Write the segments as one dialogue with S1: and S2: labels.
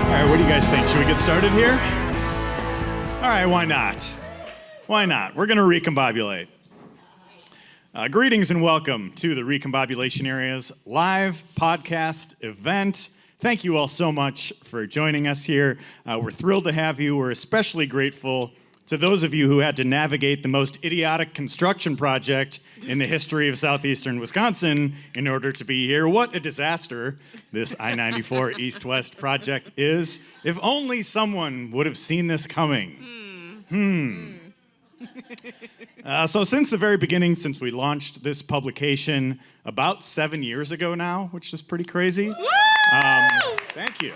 S1: All right, what do you guys think? Should we get started here? All right, why not? Why not? We're going to recombobulate. Greetings and welcome to the Recombobulation Area's live podcast event. Thank you all so much for joining us here. We're thrilled to have you. We're especially grateful to those of you who had to navigate the most idiotic construction project in the history of southeastern Wisconsin in order to be here. What a disaster this I-94 East-West project is. If only someone would have seen this coming. So since the very beginning, since we launched this publication about 7 years ago now, which is pretty crazy. Thank you.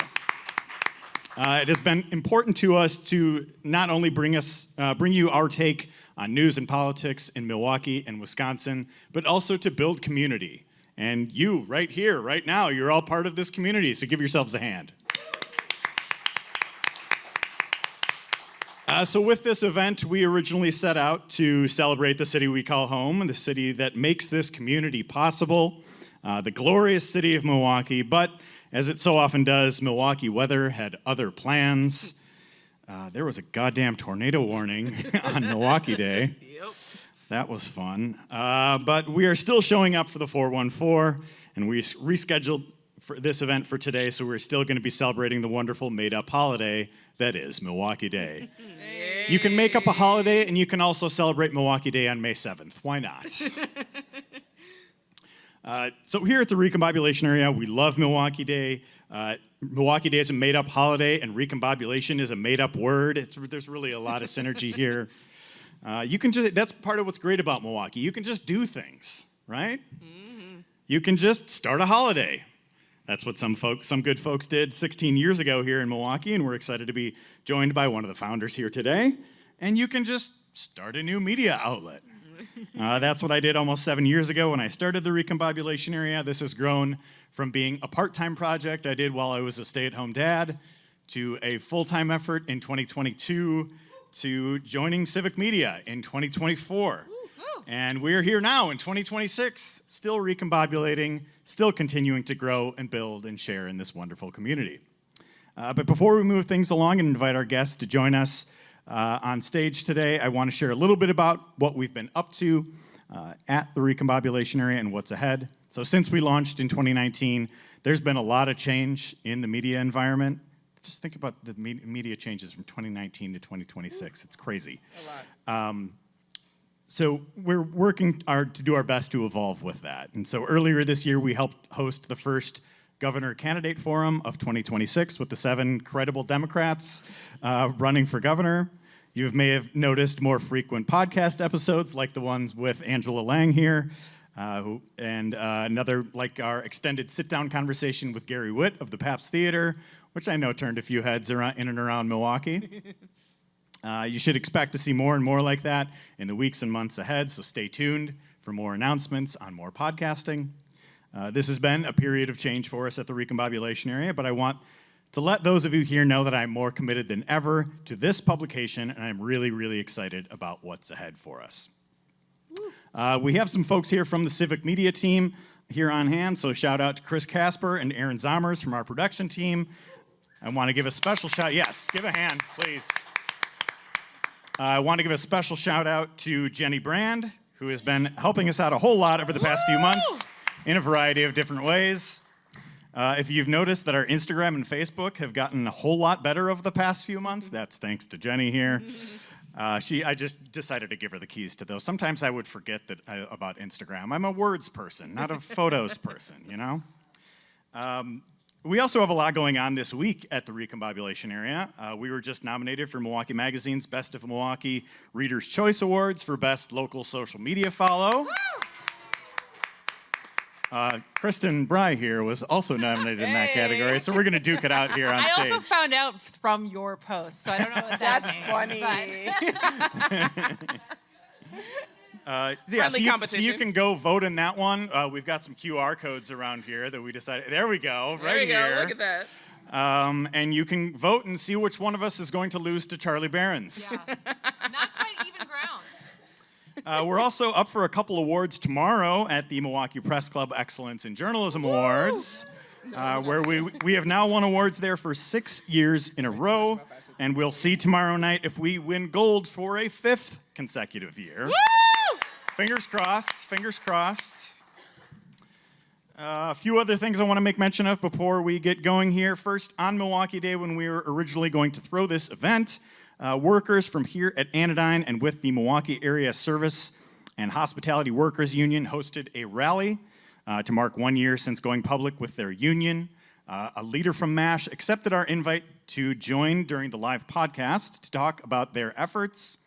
S1: It has been important to us to not only bring you our take on news and politics in Milwaukee and Wisconsin, but also to build community. And you, right here, right now, you're all part of this community, so give yourselves a hand. So with this event, we originally set out to celebrate the city we call home, the city that makes this community possible, the glorious city of Milwaukee, but as it so often does, Milwaukee weather had other plans. There was a goddamn tornado warning on Milwaukee Day. Yep. That was fun. But we are still showing up for the 414, and we rescheduled for this event for today, so we're still going to be celebrating the wonderful made-up holiday that is Milwaukee Day. Hey. You can make up a holiday, and you can also celebrate Milwaukee Day on May 7th. Why not? So here at the Recombobulation Area, we love Milwaukee Day. Milwaukee Day is a made-up holiday, and recombobulation is a made-up word. There's really a lot of synergy here. That's part of what's great about Milwaukee. You can just do things, right? Mm-hmm. You can just start a holiday. That's what some good folks did 16 years ago here in Milwaukee, and we're excited to be joined by one of the founders here today. And you can just start a new media outlet. That's what I did almost 7 years ago when I started the Recombobulation Area. This has grown from being a part-time project I did while I was a stay-at-home dad to a full-time effort in 2022 to joining Civic Media in 2024. And we're here now in 2026, still recombobulating, still continuing to grow and build and share in this wonderful community. But before we move things along and invite our guests to join us on stage today, I want to share a little bit about what we've been up to at the Recombobulation Area and what's ahead. So since we launched in 2019, there's been a lot of change in the media environment. Just think about the media changes from 2019 to 2026. It's crazy. A lot. So we're working to do our best to evolve with that. And so earlier this year, we helped host the first Governor Candidate Forum of 2026 with the 7 credible Democrats running for governor. You may have noticed more frequent podcast episodes like the ones with Angela Lang here, and another like our extended sit-down conversation with Gary Witt of the Pabst Theater, which I know turned a few heads around, in and around Milwaukee. You should expect to see more and more like that in the weeks and months ahead, so stay tuned for more announcements on more podcasting. This has been a period of change for us at the Recombobulation Area, but I want to let those of you here know that I'm more committed than ever to this publication, and I'm really, really excited about what's ahead for us. We have some folks here from the Civic Media team here on hand, so shout out to Chris Casper and Aaron Zommers from our production team. I want to give a special shout, yes, give a hand, please. I want to give a special shout out to Jenny Brand, who has been helping us out a whole lot over the past few months in a variety of different ways. If you've noticed that our Instagram and Facebook have gotten a whole lot better over the past few months, that's thanks to Jenny here. I just decided to give her the keys to those. Sometimes I would forget about Instagram. I'm a words person, not a photos person, you know? We also have a lot going on this week at the Recombobulation Area. We were just nominated for Milwaukee Magazine's Best of Milwaukee Reader's Choice Awards for Best Local Social Media Follow. Kristin Brey here was also nominated in that category, so we're going to duke it out here on stage.
S2: I also found out from your post, so I don't know what that means.
S3: That's funny.
S1: So you can go vote in that one. We've got some QR codes around here that we decided. There we go, right here.
S3: There we go, look at that.
S1: And you can vote and see which one of us is going to lose to Charlie Barron's.
S2: Yeah. Not quite even ground.
S1: We're also up for a couple awards tomorrow at the Milwaukee Press Club Excellence in Journalism Awards. where we have now won awards there for 6 years in a row, and we'll see tomorrow night if we win gold for a 5th consecutive year.
S2: Woo!
S1: Fingers crossed, fingers crossed. A few other things I want to make mention of before we get going here. First, on Milwaukee Day, when we were originally going to throw this event, workers from here at Anodyne and with the Milwaukee Area Service and Hospitality Workers Union hosted a rally to mark 1 year since going public with their union. A leader from MASH accepted our invite to join during the live podcast to talk about their efforts.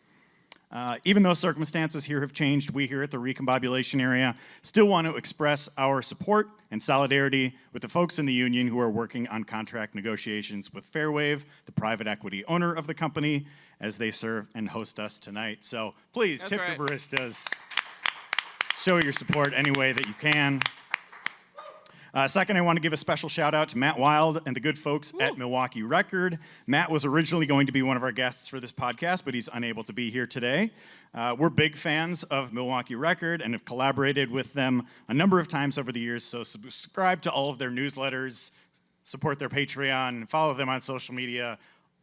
S1: Even though circumstances here have changed, we here at the Recombobulation Area still want to express our support and solidarity with the folks in the union who are working on contract negotiations with Fairwave, the private equity owner of the company, as they serve and host us tonight. So please,
S2: That's
S1: tip
S2: right.
S1: your baristas. Show your support any way that you can. Second, I want to give a special shout out to Matt Wild and the good folks at Milwaukee Record. Matt was originally going to be one of our guests for this podcast, but he's unable to be here today. We're big fans of Milwaukee Record and have collaborated with them a number of times over the years, so subscribe to all of their newsletters, support their Patreon, follow them on social media,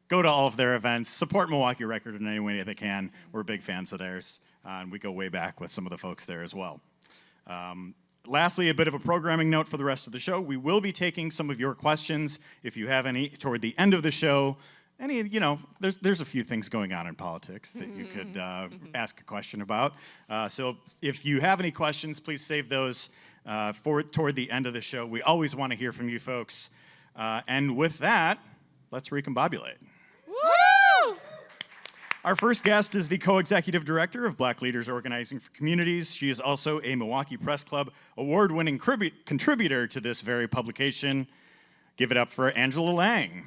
S1: go to all of their events, support Milwaukee Record in any way they can. We're big fans of theirs, and we go way back with some of the folks there as well. Lastly, a bit of a programming note for the rest of the show. We will be taking some of your questions, if you have any, toward the end of the show. There's a few things going on in politics that you could ask a question about. So if you have any questions, please save those toward the end of the show. We always want to hear from you folks. And with that, let's recombobulate.
S2: Woo!
S1: Our first guest is the co-executive director of Black Leaders Organizing for Communities. She is also a Milwaukee Press Club award-winning contributor to this very publication. Give it up for Angela Lang.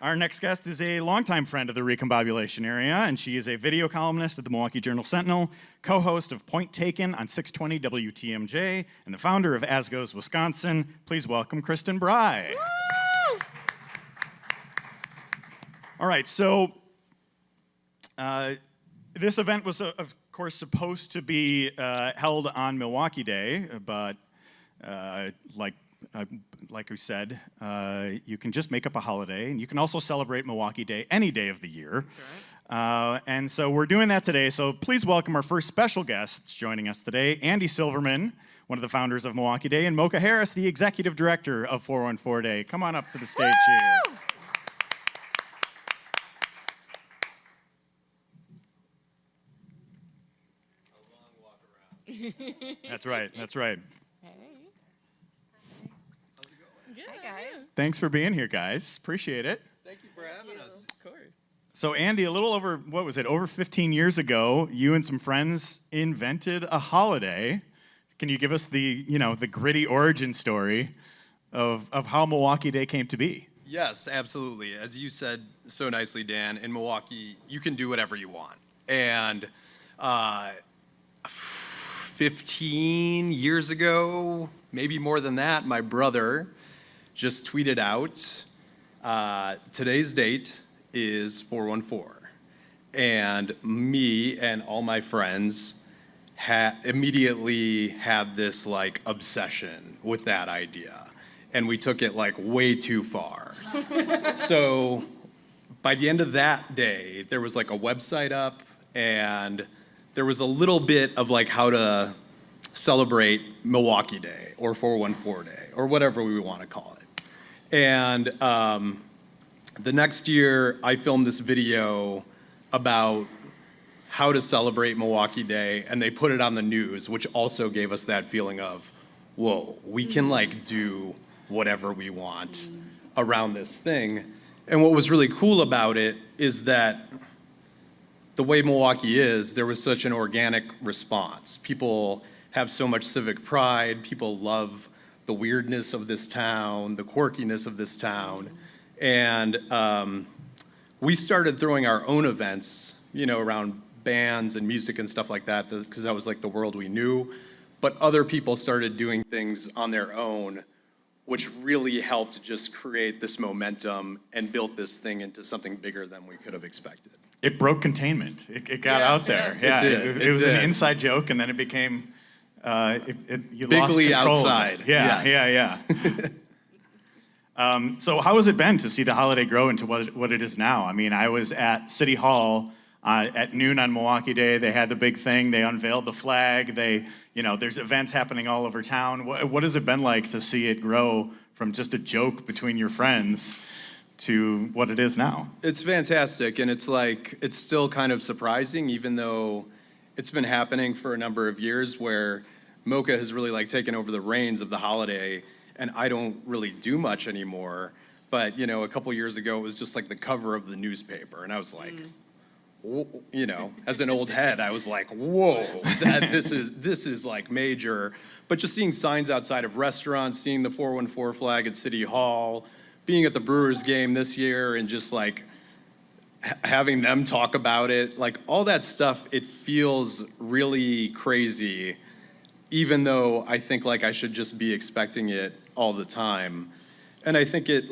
S1: Our next guest is a longtime friend of the Recombobulation Area, and she is a video columnist at the Milwaukee Journal-Sentinel, co-host of Point Taken on 620 WTMJ, and the founder of As Goes Wisconsin. Please welcome Kristin Brey. All right, so this event was, of course, supposed to be held on Milwaukee Day, but like we said, you can just make up a holiday, and you can also celebrate Milwaukee Day any day of the year. Right. And so we're doing that today, so please welcome our first special guests joining us today, Andy Silverman, one of the founders of Milwaukee Day, and Mocha Harris, the executive director of 414 Day. Come on up to the stage here. That's right.
S2: Hey. How's it going? Good. Hi, guys.
S1: Thanks for being here, guys. Appreciate it.
S3: Thank you for having us.
S2: Of course.
S1: So, Andy, a little over, over 15 years ago, you and some friends invented a holiday. Can you give us the gritty origin story of how Milwaukee Day came to be?
S3: Yes, absolutely. As you said so nicely, Dan, in Milwaukee, you can do whatever you want. And 15 years ago, maybe more than that, my brother just tweeted out, today's date is 414. And me and all my friends immediately had this obsession with that idea. And we took it way too far. So by the end of that day, there was a website up, and there was a little bit of how to celebrate Milwaukee Day or 414 Day or whatever we want to call it. And the next year, I filmed this video about how to celebrate Milwaukee Day, and they put it on the news, which also gave us that feeling of, whoa, we can do whatever we want around this thing. And what was really cool about it is that the way Milwaukee is, there was such an organic response. People have so much civic pride. People love the weirdness of this town, the quirkiness of this town. And we started throwing our own events, around bands and music and stuff like that, because that was the world we knew. But other people started doing things on their own, which really helped just create this momentum and built this thing into something bigger than we could have expected.
S1: It broke containment. It got out there.
S3: Yeah, it did.
S1: It was an inside joke, and then it became You
S3: Bigly
S1: lost control of it.
S3: outside.
S1: Yeah,
S3: Yes.
S1: yeah. So how has it been to see the holiday grow into what it is now? I mean, I was at City Hall at noon on Milwaukee Day. They had the big thing. They unveiled the flag. There's events happening all over town. What has it been like to see it grow from just a joke between your friends to what it is now?
S3: It's fantastic, and it's still kind of surprising, even though it's been happening for a number of years, where Mocha has really taken over the reins of the holiday, and I don't really do much anymore. But a couple years ago, it was just the cover of the newspaper, and I was like, as an old head, I was like, whoa, this is major. But just seeing signs outside of restaurants, seeing the 414 flag at City Hall, being at the Brewers game this year, and just having them talk about it, all that stuff, it feels really crazy, even though I think I should just be expecting it all the time. And I think it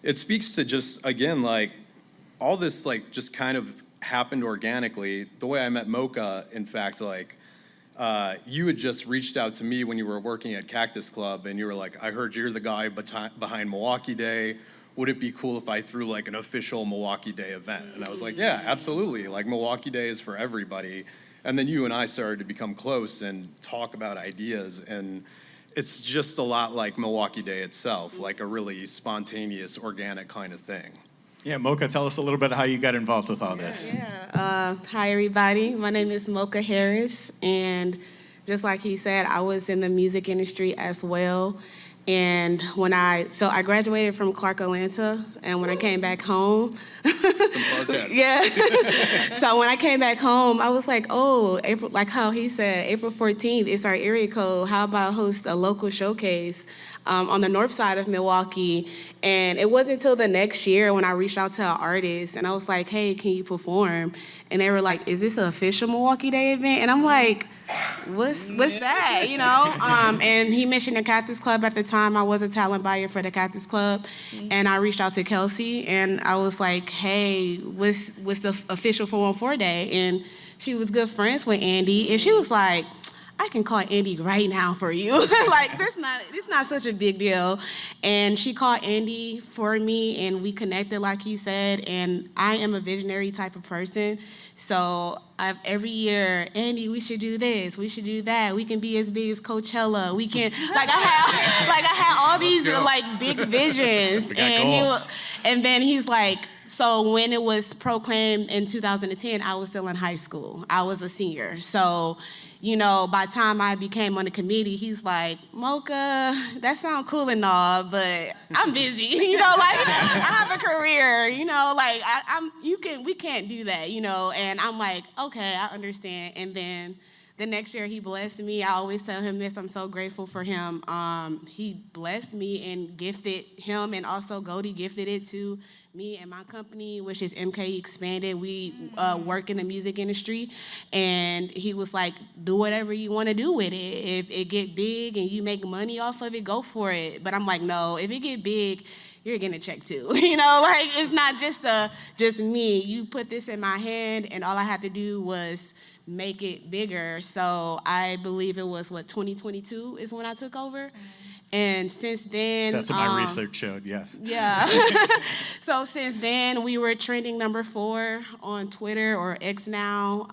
S3: it speaks to just, again, all this just kind of happened organically. The way I met Mocha, in fact, you had just reached out to me when you were working at Cactus Club, and you were like, I heard you're the guy behind Milwaukee Day. Would it be cool if I threw an official Milwaukee Day event? And I was like, yeah, absolutely. Milwaukee Day is for everybody. And then you and I started to become close and talk about ideas, and it's just a lot like Milwaukee Day itself, a really spontaneous, organic kind of thing.
S1: Yeah, Mocha, tell us a little bit how you got involved with all this.
S4: Hi, everybody. My name is Mocha Harris, and just like he said, I was in the music industry as well. And I graduated from Clark, Atlanta, and when I came back home, yeah. So when I came back home, I was like, oh, April, like how he said, April 14th, it's our area code. How about host a local showcase on the north side of Milwaukee? And it wasn't until the next year when I reached out to an artist, and I was like, hey, can you perform? And they were like, is this an official Milwaukee Day event? And I'm like, what's that, And he mentioned the Cactus Club at the time. I was a talent buyer for the Cactus Club, and I reached out to Kelsey, and I was like, hey, what's the official 414 Day? And she was good friends with Andy, and she was like, I can call Andy right now for you. It's not such a big deal. And she called Andy for me, and we connected, like he said, and I am a visionary type of person. So every year, Andy, we should do this, we should do that. We can be as big as Coachella. We can, I had all these big visions. And then he's like, so when it was proclaimed in 2010, I was still in high school. I was a senior. So, by the time I became on the committee, he's like, Mocha, that sounds cool and all, but I'm busy. I have a career. We can't do that. And I'm like, okay, I understand. And then the next year he blessed me. I always tell him this. I'm so grateful for him. He blessed me and gifted him, and also Goldie gifted it to me and my company, which is MK Expanded. We work in the music industry, and he was like, do whatever you want to do with it. If it get big and you make money off of it, go for it. But I'm like, no, if it get big, you're getting a check too. It's not just me. You put this in my hand, and all I had to do was make it bigger. So I believe it was 2022 is when I took over. And since then,
S1: that's what my research showed. Yes.
S4: Yeah. So since then, we were trending number 4 on Twitter, or X now.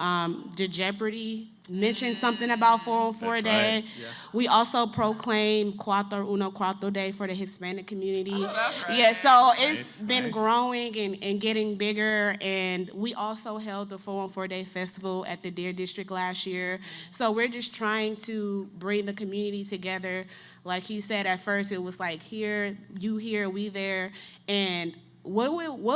S4: The Jeopardy mentioned something about 414 Day.
S1: Right. Yeah.
S4: We also proclaimed Cuatro Day for the Hispanic community.
S2: Oh, that's right.
S4: Yeah, so it's been
S1: nice.
S4: growing and getting bigger. And we also held the 414 Day Festival at the Deer District last year. So we're just trying to bring the community together. Like he said, at first it was like here, you here, we there. And what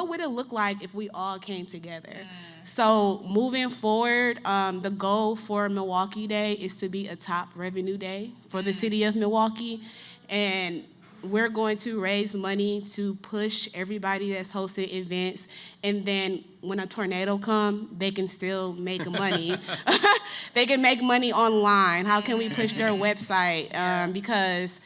S4: would it look like if we all came together? So moving forward, the goal for Milwaukee Day is to be a top revenue day for the city of Milwaukee. And we're going to raise money to push everybody that's hosting events. And then when a tornado comes, they can still make money. They can make money online. How can we push their website? Because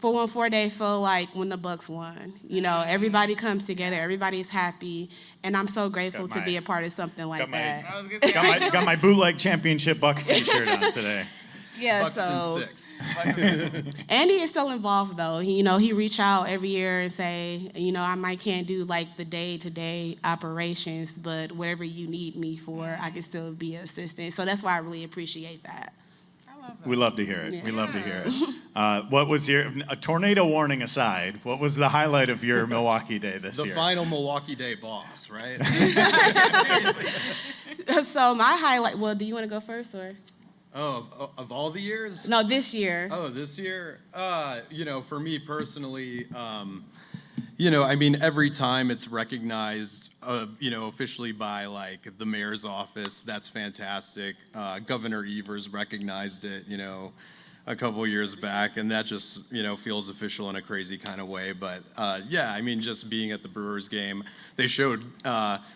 S4: 414 Day feel like when the Bucks won. You know, everybody comes together, everybody's happy, and I'm so grateful to be a part of something like that.
S1: Got my bootleg championship Bucks t-shirt on today.
S4: Yeah,
S3: Bucks
S4: so
S3: and sticks.
S4: Andy is still involved though. He reach out every year and say, I might can't do like the day-to-day operations, but whatever you need me for, I can still be an assistant. So that's why I really appreciate that.
S1: We love to hear it.
S4: Yeah.
S1: We love to hear it. What was a tornado warning aside, what was the highlight of your Milwaukee Day this
S3: The
S1: year?
S3: final Milwaukee Day boss, right?
S4: So my highlight, well, do you want to go first or?
S3: Oh, of all the years?
S4: No, this year.
S3: Oh, this year? For me personally, every time it's recognized, officially by like the mayor's office, that's fantastic. Governor Evers recognized it, a couple years back, and that just, feels official in a crazy kind of way. But just being at the Brewers game, they showed,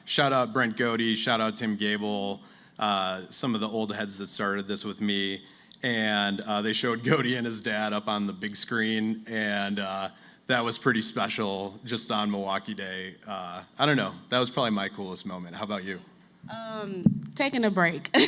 S3: shout out Brent Godey, shout out Tim Gable, some of the old heads that started this with me, and they showed Godey and his dad up on the big screen, and that was pretty special just on Milwaukee Day. I don't know. That was probably my coolest moment. How about you?
S4: Taking a break. Me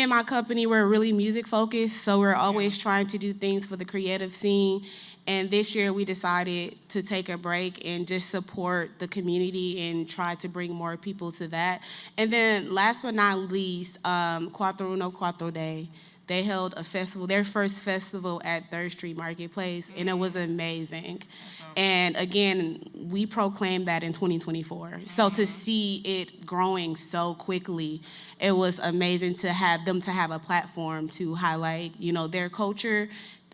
S4: and my company, we're really music focused, so we're always trying to do things for the creative scene. And this year we decided to take a break and just support the community and try to bring more people to that. And then last but not least, Cuatro Uno Cuatro Day. They held a festival, their first festival at 3rd Street Marketplace, and it was amazing. And again, we proclaimed that in 2024. So to see it growing so quickly, it was amazing to have them to have a platform to highlight, their culture,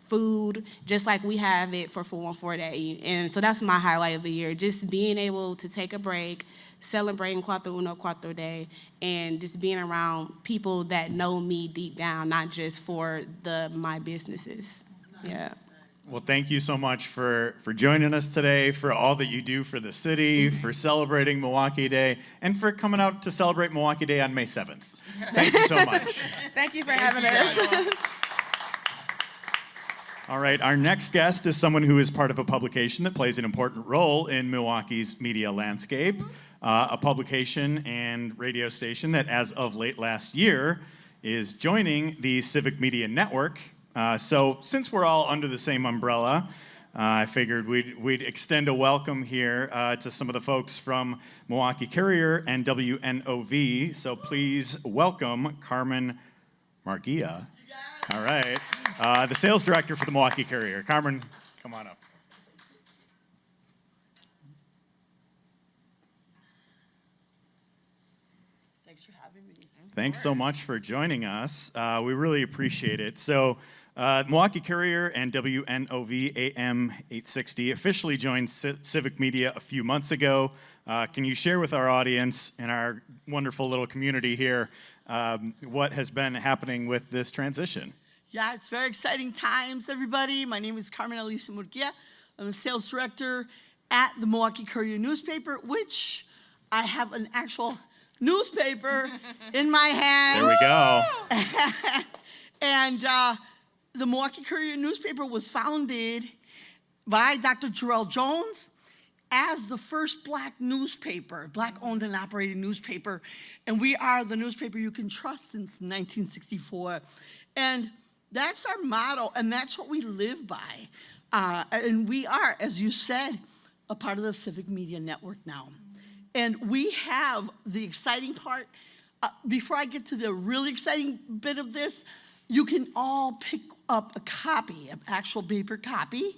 S4: food, just like we have it for 414 Day. And so that's my highlight of the year, just being able to take a break, celebrating Cuatro Uno Cuatro Day, and just being around people that know me deep down, not just for my businesses. Yeah.
S1: Well, thank you so much for joining us today, for all that you do for the city, for celebrating Milwaukee Day, and for coming out to celebrate Milwaukee Day on May 7th. Thank you so much.
S4: Thank you for having us.
S1: All right, our next guest is someone who is part of a publication that plays an important role in Milwaukee's media landscape, a publication and radio station that, as of late last year, is joining the Civic Media Network. So since we're all under the same umbrella, I figured we'd extend a welcome here to some of the folks from Milwaukee Courier and WNOV. So please welcome Carmen Murguia. All right. The sales director for the Milwaukee Courier. Carmen, come on up.
S5: Thanks for having me.
S1: Thanks so much for joining us. We really appreciate it. So, Milwaukee Courier and WNOV AM 860 officially joined Civic Media a few months ago. Can you share with our audience and our wonderful little community here what has been happening with this transition?
S5: Yeah, it's very exciting times, everybody. My name is Carmen Murguia. I'm a sales director at the Milwaukee Courier newspaper, which I have an actual newspaper in my hand.
S1: There we go.
S5: And the Milwaukee Courier newspaper was founded by Dr. Jarrell Jones as the first black newspaper, black-owned and operated newspaper. And we are the newspaper you can trust since 1964. And that's our motto, and that's what we live by. And we are, as you said, a part of the Civic Media Network now. And we have the exciting part. Before I get to the really exciting bit of this, you can all pick up a copy, an actual paper copy,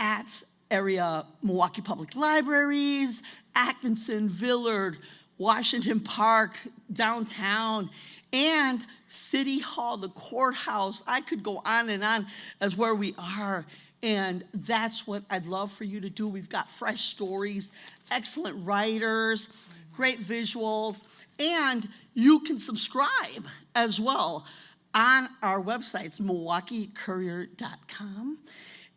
S5: at area Milwaukee Public Libraries, Atkinson, Villard, Washington Park, downtown, and City Hall, the courthouse. I could go on and on as where we are. And that's what I'd love for you to do. We've got fresh stories, excellent writers, great visuals, and you can subscribe as well on our websites, MilwaukeeCourier.com.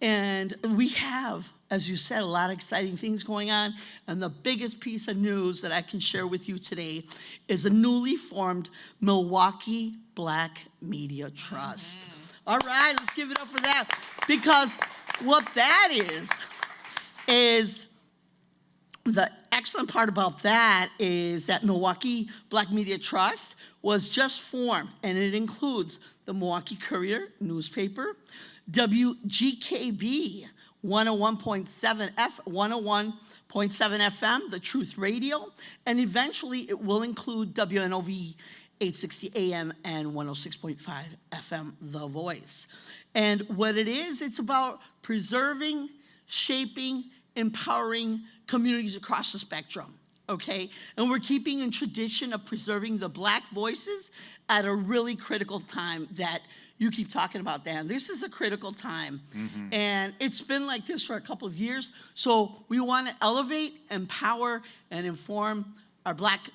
S5: And we have, as you said, a lot of exciting things going on. And the biggest piece of news that I can share with you today is a newly formed Milwaukee Black Media Trust. All right, let's give it up for that. Because what that is the excellent part about that is that Milwaukee Black Media Trust was just formed, and it includes the Milwaukee Courier newspaper, WGKB 101.7 FM, The Truth Radio, and eventually it will include WNOV 860 AM and 106.5 FM, The Voice. And what it is, it's about preserving, shaping, empowering communities across the spectrum, okay? And we're keeping in tradition of preserving the Black voices at a really critical time that you keep talking about, Dan. This is a critical time. And it's been like this for a couple of years. So we want to elevate, empower, and inform our Black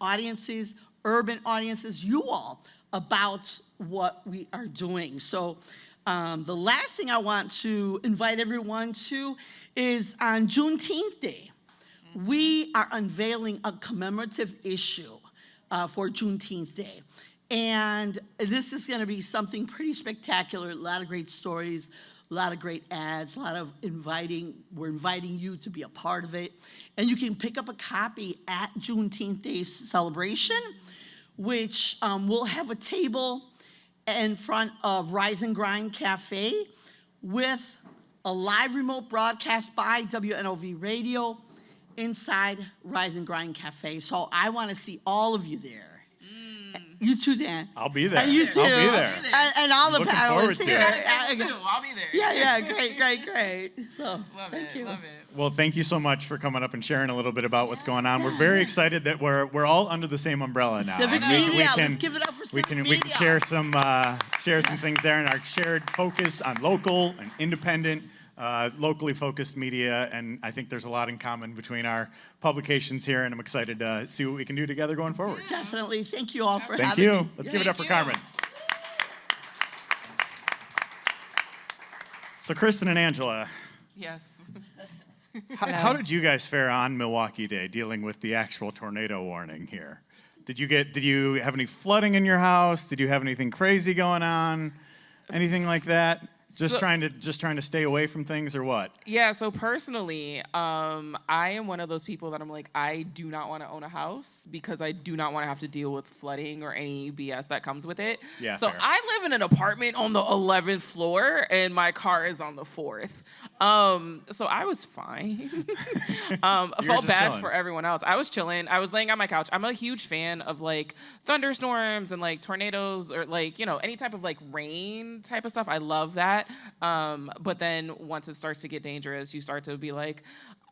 S5: audiences, urban audiences, you all, about what we are doing. So the last thing I want to invite everyone to is on Juneteenth Day, we are unveiling a commemorative issue for Juneteenth Day. And this is going to be something pretty spectacular, a lot of great stories, a lot of great ads, a lot of we're inviting you to be a part of it. And you can pick up a copy at Juneteenth Day's celebration, which we'll have a table in front of Rise and Grind Cafe with a live remote broadcast by WNOV Radio inside Rise and Grind Cafe. So I want to see all of you there. You too, Dan.
S1: I'll be there.
S5: And you too.
S1: I'll be there.
S5: And all the
S1: Looking
S5: panelists
S1: forward to
S5: here.
S1: it.
S2: I'll be there.
S5: Yeah, great. So,
S2: Love
S5: thank you.
S2: Love it.
S1: Well, thank you so much for coming up and sharing a little bit about what's going on. We're very excited that we're all under the same umbrella now.
S5: Civic
S1: And
S5: Media, let's give it up for Civic Media.
S1: We can share some things there in our shared focus on local and independent, locally focused media, and I think there's a lot in common between our publications here, and I'm excited to see what we can do together going forward.
S5: Definitely. Thank you all for
S1: Thank
S5: having
S1: you.
S5: me.
S1: Let's give it up for Carmen. So Kristin and Angela,
S2: Yes.
S1: how did you guys fare on Milwaukee Day, dealing with the actual tornado warning here? Did you have any flooding in your house? Did you have anything crazy going on? Anything like that? Just trying to stay away from things, or what?
S6: Yeah, so personally, I am one of those people that I'm like, I do not want to own a house because I do not want to have to deal with flooding or any BS that comes with it.
S1: Yeah,
S6: so
S1: fair.
S6: I live in an apartment on the 11th floor and my car is on the 4th. So I was fine. I felt
S1: just
S6: bad
S1: chilling.
S6: for everyone else. I was chilling. I was laying on my couch. I'm a huge fan of like thunderstorms and like tornadoes or like, any type of like rain type of stuff. I love that. But then once it starts to get dangerous, you start to be like,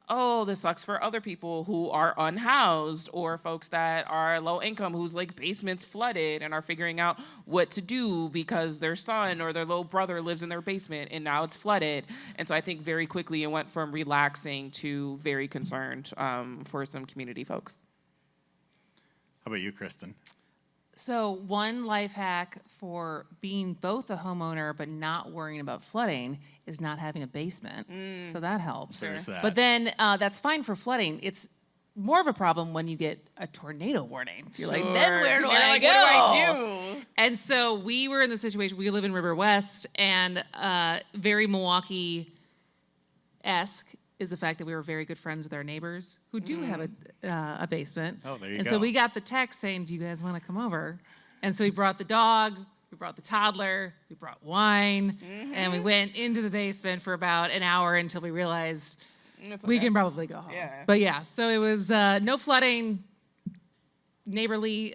S6: oh, this sucks for other people who are unhoused or folks that are low income whose like basements flooded and are figuring out what to do because their son or their little brother lives in their basement and now it's flooded. And so I think very quickly it went from relaxing to very concerned for some community folks.
S1: How about you, Kristin?
S2: So one life hack for being both a homeowner but not worrying about flooding is not having a basement. So that helps.
S1: There's that.
S2: But then that's fine for flooding. It's more of a problem when you get a tornado warning. You're like, then where do
S6: You're
S2: I
S6: like,
S2: go?
S6: what do I do?
S2: And so we were in the situation, we live in River West, and very Milwaukee-esque is the fact that we were very good friends with our neighbors who do have a basement.
S1: Oh, there you
S2: and
S1: go.
S2: so we got the text saying, do you guys want to come over? And so we brought the dog, we brought the toddler, we brought wine, and we went into the basement for about an hour until we realized we can probably go home.
S6: Yeah.
S2: But yeah, so it was no flooding, neighborly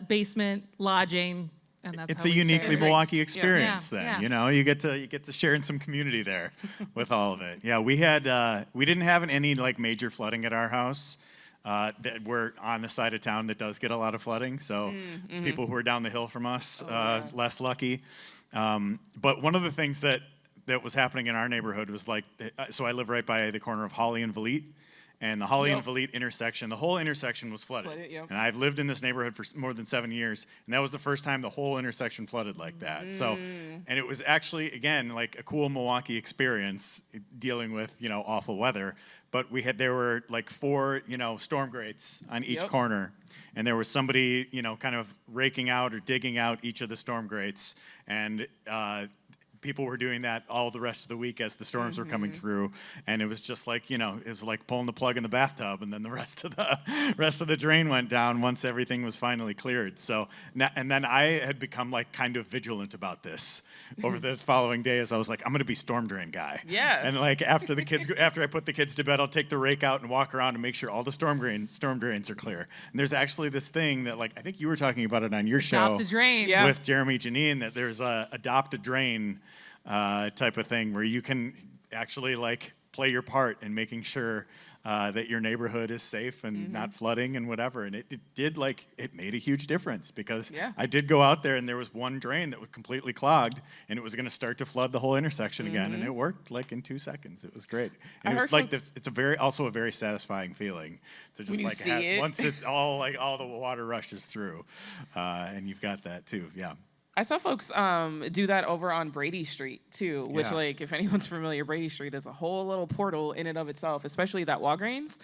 S2: basement, lodging, and that's
S1: It's
S2: how
S1: a
S2: we
S1: uniquely
S2: fared.
S1: Milwaukee experience.
S2: Yeah,
S1: Then
S2: yeah.
S1: you get to share in some community there with all of it. Yeah, we didn't have any like major flooding at our house. That we're on the side of town that does get a lot of flooding, so people who are down the hill from us less lucky. But one of the things that was happening in our neighborhood was like, so I live right by the corner of Holly and Valete, and the Holly and Valete intersection, the whole intersection was flooded.
S6: Yep.
S1: And I've lived in this neighborhood for more than 7 years, and that was the first time the whole intersection flooded like that. So, and it was actually, again, like a cool Milwaukee experience dealing with, awful weather. But there were like 4, storm grates on each corner, and there was somebody, kind of raking out or digging out each of the storm grates, and people were doing that all the rest of the week as the storms were coming through, and it was just like, it was like pulling the plug in the bathtub, and then the rest of the drain went down once everything was finally cleared. So, and then I had become like kind of vigilant about this over the following days. I was like, I'm going to be storm drain guy.
S6: Yeah.
S1: And like after I put the kids to bed, I'll take the rake out and walk around and make sure all the storm drains are clear. And there's actually this thing that, like, I think you were talking about it on your show.
S2: Adopt a drain.
S6: Yeah.
S1: With Jeremy Janine, that there's a adopt a drain type of thing where you can actually like play your part in making sure that your neighborhood is safe and not flooding and whatever. And it made a huge difference, because I did go out there and there was one drain that was completely clogged and it was going to start to flood the whole intersection again, and it worked like in 2 seconds. It was great. And it was like this, it's also a very satisfying feeling to just like once it's all the water rushes through, and you've got that too. Yeah.
S6: I saw folks do that over on Brady Street too, which, like, if anyone's familiar, Brady Street is a whole little portal in and of itself, especially that Walgreens,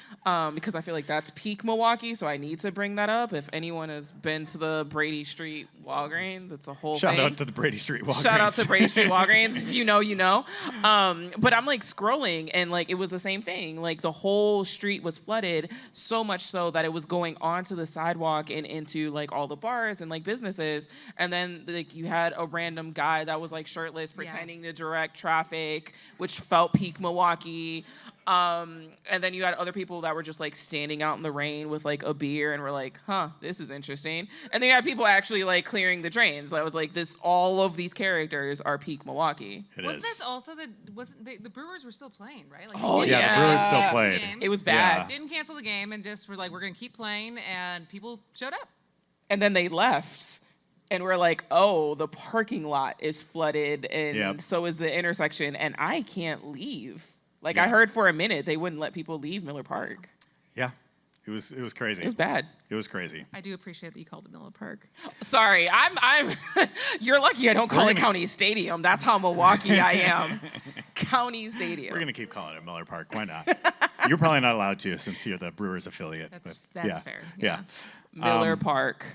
S6: because I feel like that's peak Milwaukee, so I need to bring that up. If anyone has been to the Brady Street Walgreens, it's a whole thing.
S1: Shout out to the Brady Street Walgreens.
S6: Shout out to Brady Street Walgreens. If you know, you know. But I'm like scrolling, and like it was the same thing. Like the whole street was flooded, so much so that it was going onto the sidewalk and into like all the bars and like businesses, and then you had a random guy that was like shirtless pretending to direct traffic, which felt peak Milwaukee. And then you had other people that were just like standing out in the rain with like a beer and were like, this is interesting. And then you had people actually like clearing the drains. So I was like, all of these characters are peak Milwaukee.
S2: Wasn't this also the Brewers were still playing, right? Like,
S6: Oh,
S2: they
S6: yeah.
S2: didn't
S1: The Brewers
S2: cancel
S1: still
S2: the
S1: played.
S2: game.
S6: It was bad.
S1: Yeah.
S2: Didn't cancel the game and just were like, we're going to keep playing, and people showed up.
S6: And then they left. And we're like, oh, the parking lot is flooded, and so is the intersection, and I can't leave. Like, I heard for a minute they wouldn't let people leave Miller Park.
S1: Yeah. It was crazy.
S6: It was bad.
S1: It was crazy.
S2: I do appreciate that you called it Miller Park.
S6: Sorry, I'm you're lucky I don't call it County Stadium. That's how Milwaukee I am. County Stadium.
S1: We're gonna keep calling it Miller Park. Why not? You're probably not allowed to, since you're the Brewers affiliate.
S2: That's fair.
S1: Yeah.
S6: Miller Park.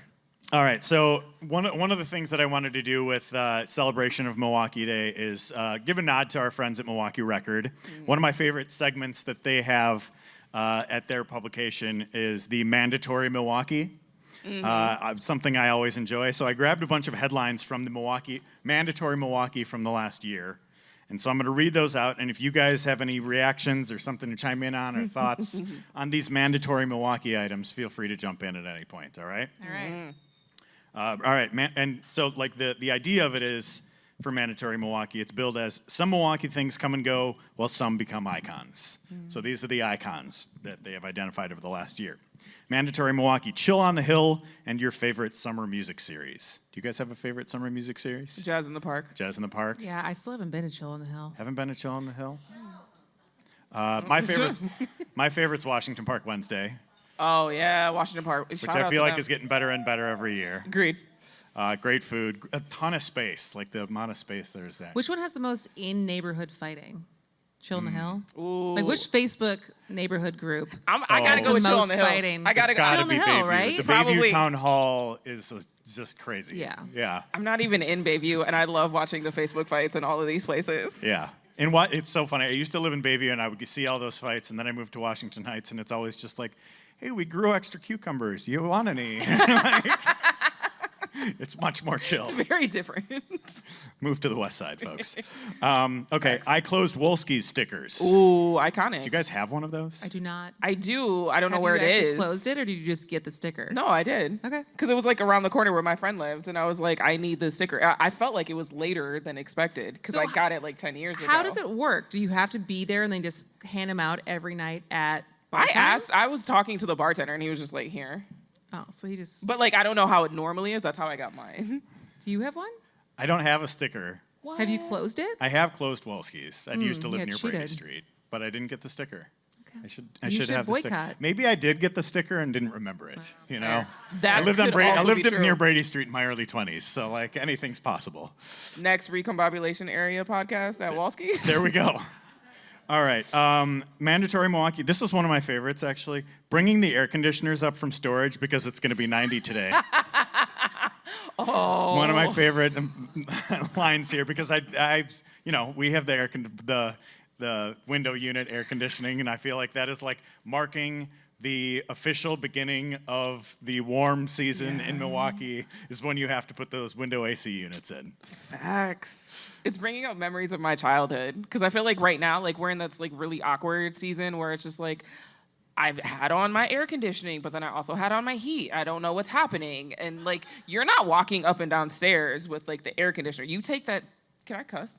S1: All right, so one of the things that I wanted to do with celebration of Milwaukee Day is give a nod to our friends at Milwaukee Record. One of my favorite segments that they have at their publication is the Mandatory Milwaukee, something I always enjoy. So I grabbed a bunch of headlines from the Mandatory Milwaukee from the last year. And so I'm going to read those out, and if you guys have any reactions or something to chime in on or thoughts on these Mandatory Milwaukee items, feel free to jump in at any point, all right?
S2: All right.
S1: All right, and so like the idea of it is, for Mandatory Milwaukee, it's billed as some Milwaukee things come and go while some become icons. So these are the icons that they have identified over the last year. Mandatory Milwaukee, Chill on the Hill, and your favorite summer music series. Do you guys have a favorite summer music series?
S6: Jazz in the Park.
S1: Jazz in the Park?
S2: Yeah, I still haven't been to Chill on the Hill.
S1: Haven't been to Chill on the Hill? My favorite's Washington Park Wednesday,
S6: Oh yeah, Washington Park.
S1: which I feel like is getting better and better every year.
S6: Agreed.
S1: Great food, a ton of space, like the amount of space there's there.
S2: Which one has the most in-neighborhood fighting? Chill on the Hill?
S6: Ooh.
S2: Like, which Facebook neighborhood group?
S6: I gotta go
S2: The
S6: with Chill on
S2: most
S6: the Hill.
S2: fighting.
S6: I gotta
S1: It's
S6: go.
S1: gotta
S2: Chill on
S1: be
S2: the Hill,
S1: Bayview.
S2: right?
S1: The
S6: Probably.
S1: Bayview Town Hall is just crazy.
S2: Yeah.
S1: Yeah.
S6: I'm not even in Bayview, and I love watching the Facebook fights in all of these places.
S1: Yeah. And it's so funny. I used to live in Bayview, and I would see all those fights, and then I moved to Washington Heights, and it's always just like, hey, we grew extra cucumbers. You want any? It's much more chill.
S6: Very different.
S1: Move to the west side, folks. Okay, I closed Wolski's stickers.
S6: Ooh, iconic.
S1: Do you guys have one of those?
S2: I do not.
S6: I do. I don't know
S2: Have
S6: where
S2: you
S6: it
S2: actually
S6: is.
S2: closed it, or did you just get the sticker?
S6: No, I did.
S2: Okay.
S6: Because it was like around the corner where my friend lived, and I was like, I need the sticker. I felt like it was later than expected because
S2: So
S6: I got it like 10 years ago.
S2: How does it work? Do you have to be there and then just hand them out every night at bar
S6: I
S2: time?
S6: asked. I was talking to the bartender, and he was just like, here.
S2: Oh, so he just.
S6: But like, I don't know how it normally is. That's how I got mine.
S2: Do you have one?
S1: I don't have a sticker.
S2: Have you closed it?
S1: I have closed Wolski's. I used to live
S2: yeah,
S1: near Brady
S2: cheated.
S1: Street, but I didn't get the sticker.
S2: Okay.
S1: I
S2: You
S1: should
S2: should
S1: have the sticker.
S2: boycott.
S1: Maybe I did get the sticker and didn't remember it. You know,
S6: That
S1: I lived
S6: could
S1: I
S6: also
S1: lived
S6: be true.
S1: near Brady Street in my early 20s, so like anything's possible.
S6: Next Recombobulation Area podcast at Walski's.
S1: There we go. All right, mandatory Milwaukee. This is one of my favorites, actually. Bringing the air conditioners up from storage because it's going to be 90 today. One of my favorite lines here because we have the window unit air conditioning, and I feel like that is like marking the official beginning of the warm season in Milwaukee is when you have to put those window AC units in.
S6: Facts. It's bringing up memories of my childhood because I feel like right now, like we're in this like really awkward season where it's just like I've had on my air conditioning, but then I also had on my heat. I don't know what's happening, and like you're not walking up and down stairs with like the air conditioner. You take that. Can I cuss?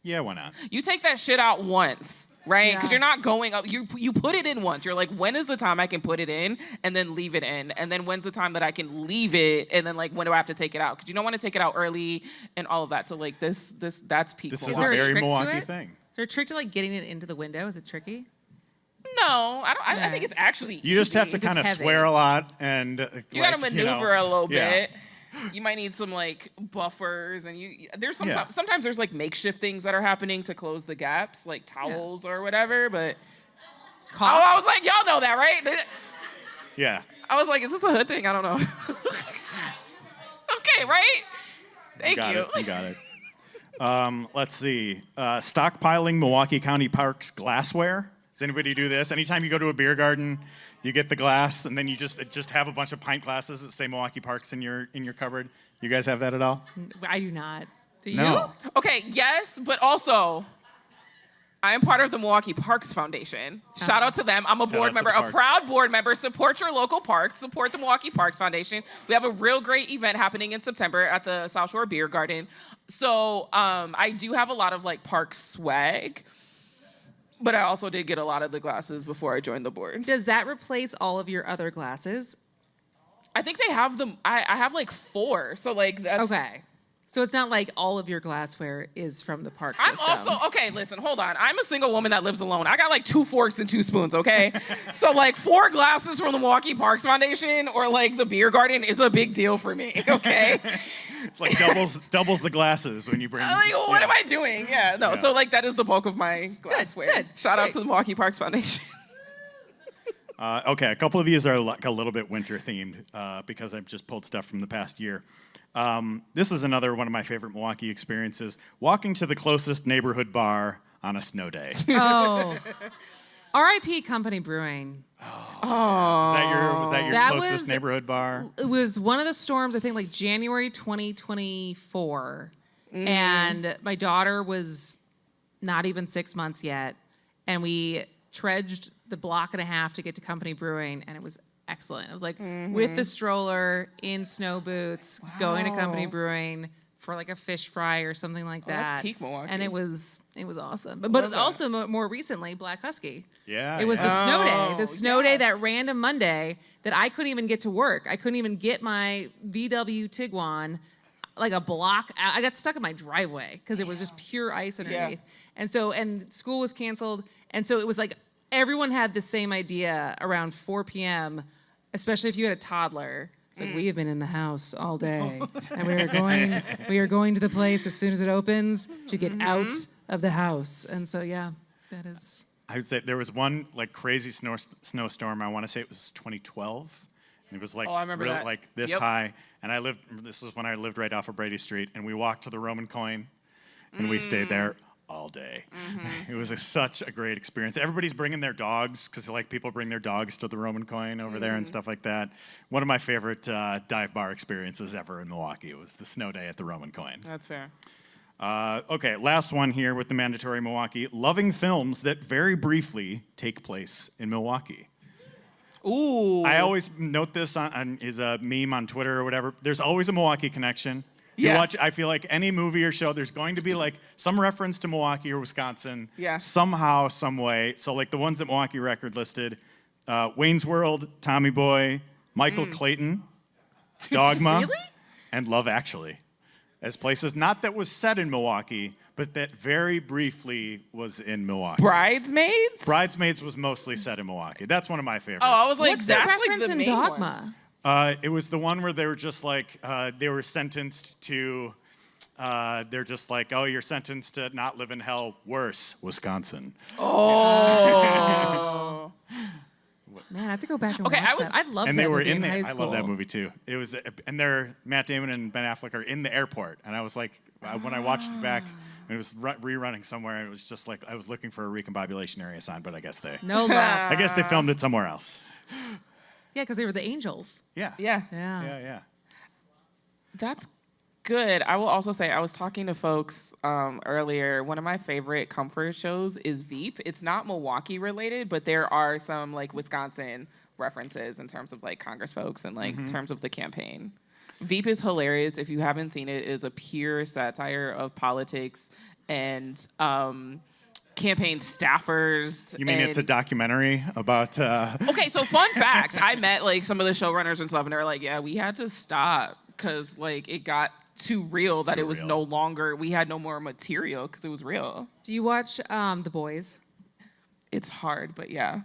S1: Yeah, why not?
S6: You take that shit out once, right? Because
S2: Yeah.
S6: you're not going up. You put it in once. You're like, when is the time I can put it in and then leave it in? And then when's the time that I can leave it? And then like, when do I have to take it out? Because you don't want to take it out early and all of that. So like that's peak.
S1: This is
S2: Is
S1: a
S2: there a
S1: very
S2: trick to
S1: Milwaukee
S2: it?
S1: thing.
S2: Is there a trick to like getting it into the window? Is it tricky?
S6: No, I think it's actually
S1: You just have to
S6: easy.
S1: kind of
S2: heavy.
S1: swear a lot and
S6: You gotta maneuver a little
S1: yeah.
S6: bit. You might need some like buffers, and there's
S1: Yeah.
S6: sometimes there's like makeshift things that are happening to close the gaps, like towels or whatever. But I was like, y'all know that, right?
S1: Yeah.
S6: I was like, is this a hood thing? I don't know. Okay, right? Thank you.
S1: You got it. Let's see. Stockpiling Milwaukee County Parks glassware. Does anybody do this? Anytime you go to a beer garden, you get the glass, and then you just have a bunch of pint glasses that say Milwaukee Parks in your cupboard. You guys have that at all?
S2: I do not. Do you?
S1: No.
S6: Okay, yes, but also, I am part of the Milwaukee Parks Foundation. Shout out to them. I'm a
S1: Shout out
S6: board
S1: to
S6: member,
S1: the
S6: a
S1: parks.
S6: proud board member. Support your local parks. Support the Milwaukee Parks Foundation. We have a real great event happening in September at the South Shore Beer Garden. So I do have a lot of like park swag, but I also did get a lot of the glasses before I joined the board.
S2: Does that replace all of your other glasses?
S6: I think they have them. I have like 4. So like that's
S2: Okay. So it's not like all of your glassware is from the park
S6: I'm
S2: system.
S6: also, okay, listen, hold on. I'm a single woman that lives alone. I got like 2 forks and 2 spoons, okay? So like 4 glasses from the Milwaukee Parks Foundation or like the beer garden is a big deal for me, okay?
S1: It's like doubles the glasses when you bring.
S6: Like, what am I doing? Yeah, no.
S1: Yeah.
S6: So like that is the bulk of my glassware.
S2: good,
S6: Shout out
S2: great.
S6: to the Milwaukee Parks Foundation.
S1: Okay, a couple of these are like a little bit winter themed because I've just pulled stuff from the past year. This is another one of my favorite Milwaukee experiences: walking to the closest neighborhood bar on a snow day. Is
S2: Oh. R.I.P. Company Brewing.
S1: was that your
S2: That
S1: closest
S2: was-
S1: neighborhood bar?
S2: It was one of the storms, I think, like January 2024. And my daughter was not even 6 months yet. And we trudged the block and a half to get to Company Brewing, and it was excellent. It was like with the stroller, in snow boots, going to Company
S6: Wow.
S2: Brewing for like a fish fry or something like that.
S6: that's peak Milwaukee.
S2: And it was awesome. But
S6: Love that.
S2: also more recently, Black Husky.
S1: Yeah.
S2: It was
S1: yeah.
S2: the snow day.
S6: Oh,
S2: The snow
S6: yeah.
S2: day, that random Monday that I couldn't even get to work. I couldn't even get my VW Tiguan like a block. I got stuck in my driveway because it was just pure ice underneath. And school was canceled. And so it was like everyone had the same idea around 4 p.m., especially if you had a toddler. It's like, we have been in the house all day, and we are going to the place as soon as it opens to get out of the house. And so, yeah, that is.
S1: I would say there was one like crazy snowstorm. I want to say it was 2012. And it was like
S6: Oh, I remember that.
S1: like this
S6: Yep.
S1: high. And this was when I lived right off of Brady Street, and we walked to the Roman Coin, and we stayed there all day. It was such a great experience. Everybody's bringing their dogs because like people bring their dogs to the Roman Coin over there and stuff like that. One of my favorite dive bar experiences ever in Milwaukee was the snow day at the Roman Coin.
S6: That's fair.
S1: Okay, last one here with the mandatory Milwaukee. Loving films that very briefly take place in Milwaukee.
S6: Ooh.
S1: I always note this on is a meme on Twitter or whatever. There's always a Milwaukee connection. You
S6: Yeah.
S1: watch, I feel like any movie or show, there's going to be like some reference to Milwaukee or Wisconsin.
S6: Yeah.
S1: Somehow, some way. So like the ones that Milwaukee Record listed, Wayne's World, Tommy Boy, Michael Clayton, Dogma,
S2: Really?
S1: and Love Actually. as places not that was set in Milwaukee, but that very briefly was in Milwaukee.
S6: Bridesmaids?
S1: Bridesmaids was mostly set in Milwaukee. That's one of my favorites.
S6: Oh, I was like,
S2: What's the
S6: that's
S2: reference
S6: like the
S2: in
S6: main
S2: Dogma?
S6: one.
S1: It was the one where they were just like, they were sentenced to, they're just like, oh, you're sentenced to not live in hell. Worse, Wisconsin.
S6: Oh.
S2: Man, I have to go back and
S6: Okay,
S2: watch that. I love
S1: And
S2: that
S1: they were
S2: movie
S1: in
S2: high
S1: the. I
S2: school.
S1: love that movie too. It was, and they're Matt Damon and Ben Affleck are in the airport, and I was like, when I watched it back, it was rerunning somewhere, and it was just like I was looking for a Recombobulation Area sign, but I guess they,
S2: No love.
S1: I guess they filmed it somewhere else.
S2: Yeah, because they were the angels.
S1: Yeah.
S6: Yeah.
S1: Yeah.
S6: That's good. I will also say, I was talking to folks earlier. One of my favorite comfort shows is Veep. It's not Milwaukee related, but there are some like Wisconsin references in terms of like Congress folks and like in terms of the campaign. Veep is hilarious. If you haven't seen it, it is a pure satire of politics and campaign staffers.
S1: You mean it's a documentary about?
S6: Okay, so fun facts. I met like some of the showrunners and stuff, and they're like, "Yeah, we had to stop because like it got too real that it was
S1: real.
S6: no longer. We had no more material because it was real."
S2: Do you watch The Boys?
S6: It's hard, but yeah,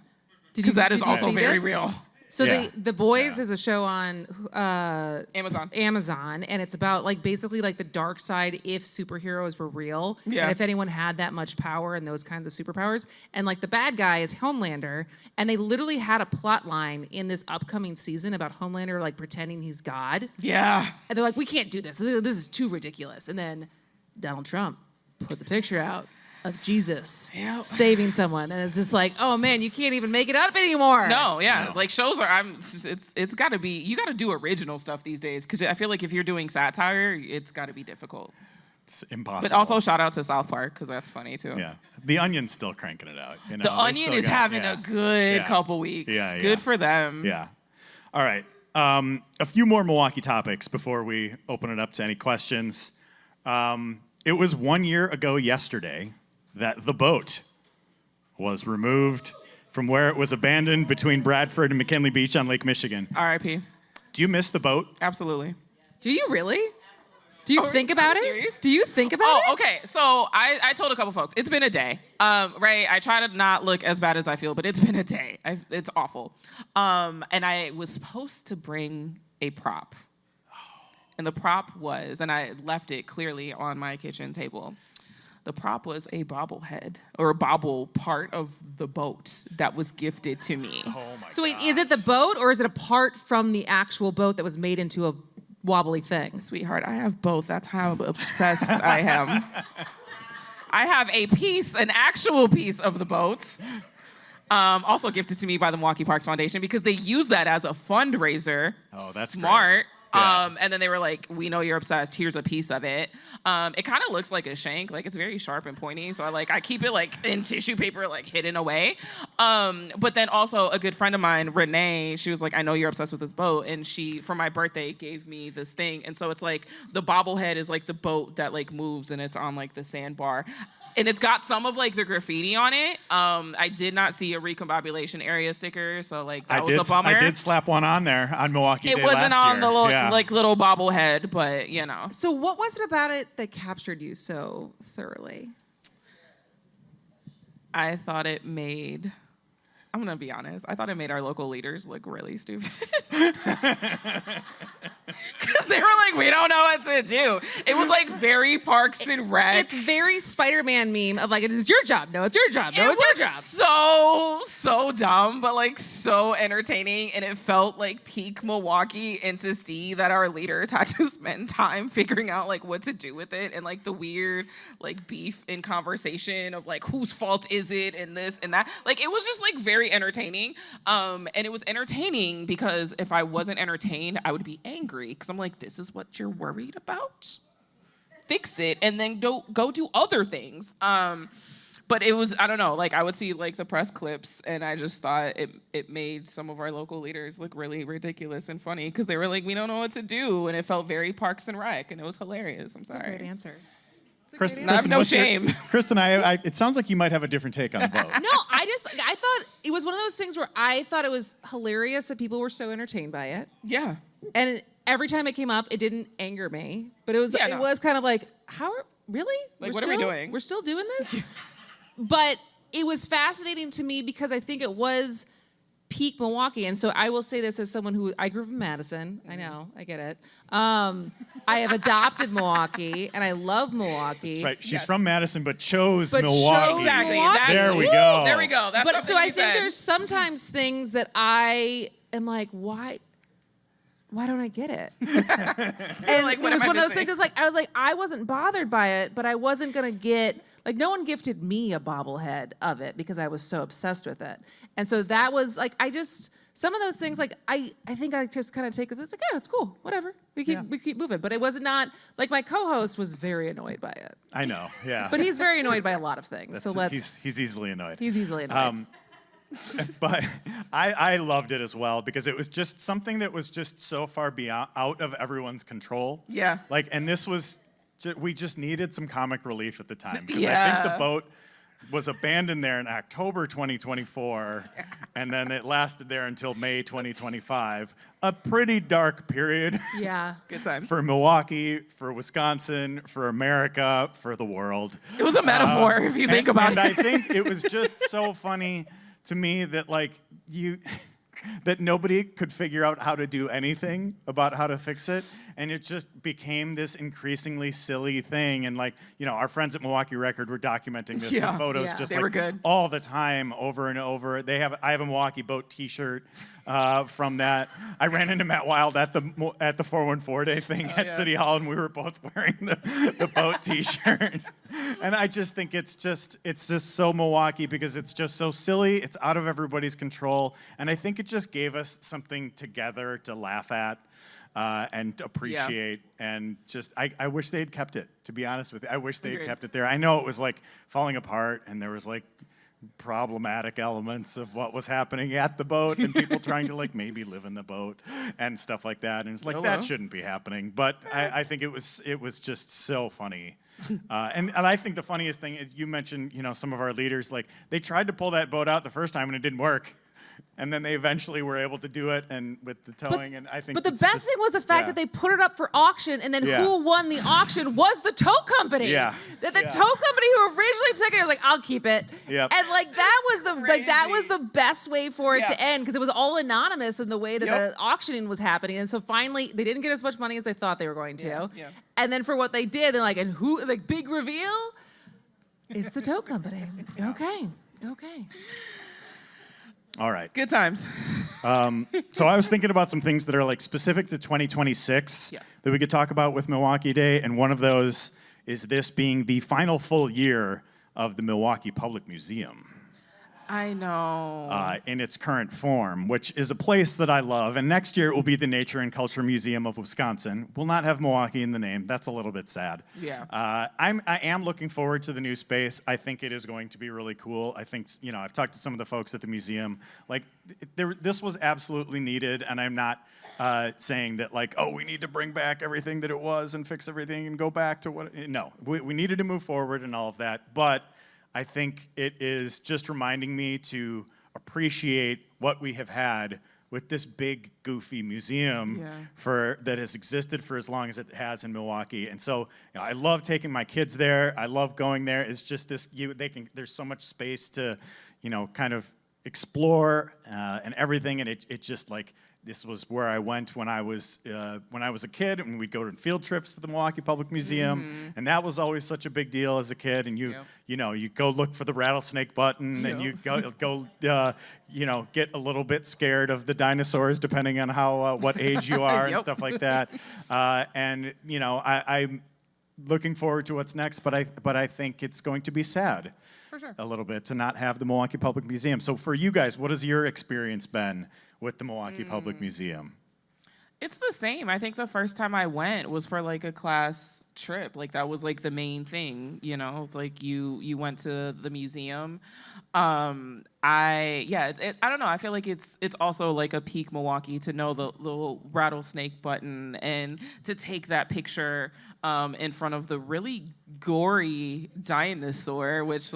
S2: Did
S6: because that is
S2: did you
S6: also
S2: see
S6: very
S2: this?
S6: real.
S2: So
S1: Yeah.
S2: The Boys
S1: Yeah.
S2: is a show on
S6: Amazon.
S2: and it's about like basically like the dark side if superheroes were real,
S6: Yeah.
S2: and if anyone had that much power and those kinds of superpowers. And like the bad guy is Homelander, and they literally had a plot line in this upcoming season about Homelander like pretending he's God,
S6: Yeah.
S2: and they're like, we can't do this. This is too ridiculous. And then Donald Trump puts a picture out of Jesus
S6: Yep.
S2: saving someone, and it's just like, oh man, you can't even make it up anymore.
S6: No, yeah,
S1: No.
S6: like shows are. It's got to be. You got to do original stuff these days because I feel like if you're doing satire, it's got to be difficult.
S1: It's impossible.
S6: But also shout out to South Park because that's funny too.
S1: yeah, The Onion's still cranking it out. You know?
S6: The
S1: They
S6: Onion
S1: still
S6: is
S1: got-
S6: having
S1: yeah.
S6: a good
S1: Yeah.
S6: couple weeks.
S1: Yeah,
S6: Good
S1: yeah.
S6: for them.
S1: Yeah. All right. A few more Milwaukee topics before we open it up to any questions. It was 1 year ago yesterday that the boat was removed from where it was abandoned between Bradford and McKinley Beach on Lake Michigan.
S6: R.I.P.
S1: Do you miss the boat?
S6: Absolutely.
S2: Do you really? Do you think about
S6: are
S2: it?
S6: you serious?
S2: Do you think about
S6: Oh,
S2: it?
S6: okay. So I told a couple folks, it's been a day. Right? I try to not look as bad as I feel, but it's been a day. It's awful. And I was supposed to bring a prop. And the prop was, and I left it clearly on my kitchen table. The prop was a bobblehead or a bobble part of the boat that was gifted to me.
S1: Oh my
S2: So wait, is it the boat or is it a part from the actual boat that was made into a wobbly thing?
S6: Sweetheart, I have both. That's how obsessed I am. I have an actual piece of the boat, also gifted to me by the Milwaukee Parks Foundation because they use that as a fundraiser.
S1: Oh, that's
S6: smart.
S1: great. Yeah.
S6: And then they were like, we know you're obsessed. Here's a piece of it. It kind of looks like a shank. Like, it's very sharp and pointy. So I keep it, like, in tissue paper, like, hidden away. But then also a good friend of mine, Renee, she was like, I know you're obsessed with this boat. And she, for my birthday, gave me this thing. And so it's, like, the bobblehead is, like, the boat that, like, moves. And it's on, like, the sandbar. And it's got some of like the graffiti on it. I did not see a Recombobulation Area sticker, so like that was a bummer.
S1: I did slap one on there on Milwaukee
S6: It
S1: Day
S6: wasn't
S1: last
S6: on
S1: year.
S6: the little,
S1: Yeah.
S6: like little bobblehead, but you know.
S2: So what was it about it that captured you so thoroughly?
S6: I thought it made. I'm gonna be honest. I thought it made our local leaders look really stupid. Because they were like, we don't know what to do. It was like very Parks and Rec.
S2: It's very Spider-Man meme of like, it is your job. No, it's your job. No,
S6: It
S2: it's your
S6: was
S2: job.
S6: so dumb, but like so entertaining, and it felt like peak Milwaukee. And to see that our leaders had to spend time figuring out like what to do with it, and like the weird like beef in conversation of like whose fault is it, and this and that. Like it was just like very entertaining, and it was entertaining because if I wasn't entertained, I would be angry because I'm like, this is what you're worried about. Fix it, and then go do other things. But it was, I don't know, like I would see like the press clips and I just thought it made some of our local leaders look really ridiculous and funny because they were like, we don't know what to do. And it felt very Parks and Rec and it was hilarious. I'm sorry.
S2: Great answer.
S1: Kristen,
S6: I have no
S1: what's your-
S6: shame.
S1: Kristen, it sounds like you might have a different take on the boat.
S2: No, I thought it was one of those things where I thought it was hilarious that people were so entertained by it.
S6: Yeah.
S2: And every time it came up, it didn't anger me, but it was
S6: Yeah,
S2: it
S6: no.
S2: was kind of like, really?
S6: Like, what are we doing?
S2: We're still doing this? But it was fascinating to me because I think it was peak Milwaukee. And so I will say this as someone who, I grew up in Madison. I know, I get it. I have adopted Milwaukee, and I love Milwaukee.
S1: That's right. She's
S6: Yes.
S1: from Madison, but chose
S2: But
S1: Milwaukee.
S2: chose
S6: Exactly.
S2: Milwaukee.
S1: There we go.
S6: There we go. That's
S2: But
S6: something
S2: so I
S6: you
S2: think
S6: said.
S2: there's sometimes things that I am like, why don't I get it? And
S6: like,
S2: it
S6: what
S2: was
S6: am I
S2: one of those
S6: missing?
S2: things, like, I was like, I wasn't bothered by it, but I wasn't gonna get, like, no one gifted me a bobblehead of it because I was so obsessed with it. And so that was like, some of those things, like, I think I just kind of take it, it's like, yeah, it's cool, whatever. We keep moving. But it was not, like, my co-host was very annoyed by it.
S1: I know, yeah.
S2: But he's very annoyed by a lot of things.
S1: He's easily annoyed.
S2: He's easily annoyed.
S1: But I loved it as well because it was just something that was just so far beyond out of everyone's control.
S6: Yeah.
S1: Like, and this was, we just needed some comic relief at the time because I
S6: Yeah.
S1: think the boat was abandoned there in October 2024, and then it lasted there until May 2025. A pretty dark period
S2: Yeah.
S6: Good times.
S1: for Milwaukee, for Wisconsin, for America, for the world.
S6: It was a metaphor if you think about
S1: And
S6: it.
S1: I think it was just so funny to me that that nobody could figure out how to do anything about how to fix it, and it just became this increasingly silly thing. And our friends at Milwaukee Record were documenting this
S6: Yeah.
S1: with photos
S2: Yeah.
S1: just
S6: They were good.
S1: all the time, over and over. I have a Milwaukee Boat T-shirt from that. I ran into Matt Wild at the 414 Day thing at
S6: yeah.
S1: City Hall, and we were both wearing the boat T-shirt. And I just think it's just so Milwaukee because it's just so silly. It's out of everybody's control, and I think it just gave us something together to laugh at and appreciate. And just I wish they'd kept it. To be honest with you, I wish they'd
S6: Agreed.
S1: kept it there. I know it was like falling apart, and there was like problematic elements of what was happening at the boat and people trying to maybe live in the boat and stuff like that. And it's like,
S6: YOLO.
S1: that shouldn't be happening. But I think it was just so funny. And I think the funniest thing is you mentioned, some of our leaders, they tried to pull that boat out the first time and it didn't work. And then they eventually were able to do it, and with the towing, and I think.
S2: But the
S1: it's
S2: best
S1: just-
S2: thing was the fact
S1: yeah.
S2: that they put it up for auction, and then
S1: Yeah.
S2: who won the auction was the tow company.
S1: Yeah.
S2: That the
S1: Yeah.
S2: tow company who originally took it was like, "I'll keep it."
S1: Yep.
S2: And that was that was
S6: Crazy.
S2: the best way for it
S6: Yeah.
S2: to end because it was all anonymous in the way that
S6: Yep.
S2: the auctioning was happening. And so finally, they didn't get as much money as they thought they were going to.
S6: Yeah, yeah.
S2: And then for what they did, and who big reveal, it's the tow company. Okay.
S1: All right.
S6: Good times.
S1: So I was thinking about some things that are specific to 2026
S6: Yes.
S1: that we could talk about with Milwaukee Day, and one of those is this being the final full year of the Milwaukee Public Museum
S6: I know.
S1: in its current form, which is a place that I love. And next year it will be the Nature and Culture Museum of Wisconsin. Will not have Milwaukee in the name. That's a little bit sad.
S6: Yeah.
S1: I am looking forward to the new space. I think it is going to be really cool. I think, I've talked to some of the folks at the museum. This was absolutely needed, and I'm not saying that we need to bring back everything that it was and fix everything and go back to what. No, we needed to move forward and all of that. But I think it is just reminding me to appreciate what we have had with this big, goofy museum that has existed for as long as it has in Milwaukee. And so I love taking my kids there. I love going there. It's just there's so much space to, kind of explore and everything. And it just this was where I went when I was a kid, and we'd go on field trips to the Milwaukee Public Museum, and that was always such a big deal as a kid. And you go look for the rattlesnake button, and you go get a little bit scared of the dinosaurs, depending on what age you are and
S6: Yep.
S1: stuff like that. I'm looking forward to what's next, but I think it's going to be sad.
S6: For sure.
S1: A little bit to not have the Milwaukee Public Museum. So for you guys, what has your experience been with the Milwaukee Public Museum?
S6: It's the same. I think the first time I went was for a class trip. That was the main thing, It's you went to the museum. I don't know. I feel like it's also a peak Milwaukee to know the little rattlesnake button and to take that picture in front of the really gory dinosaur, which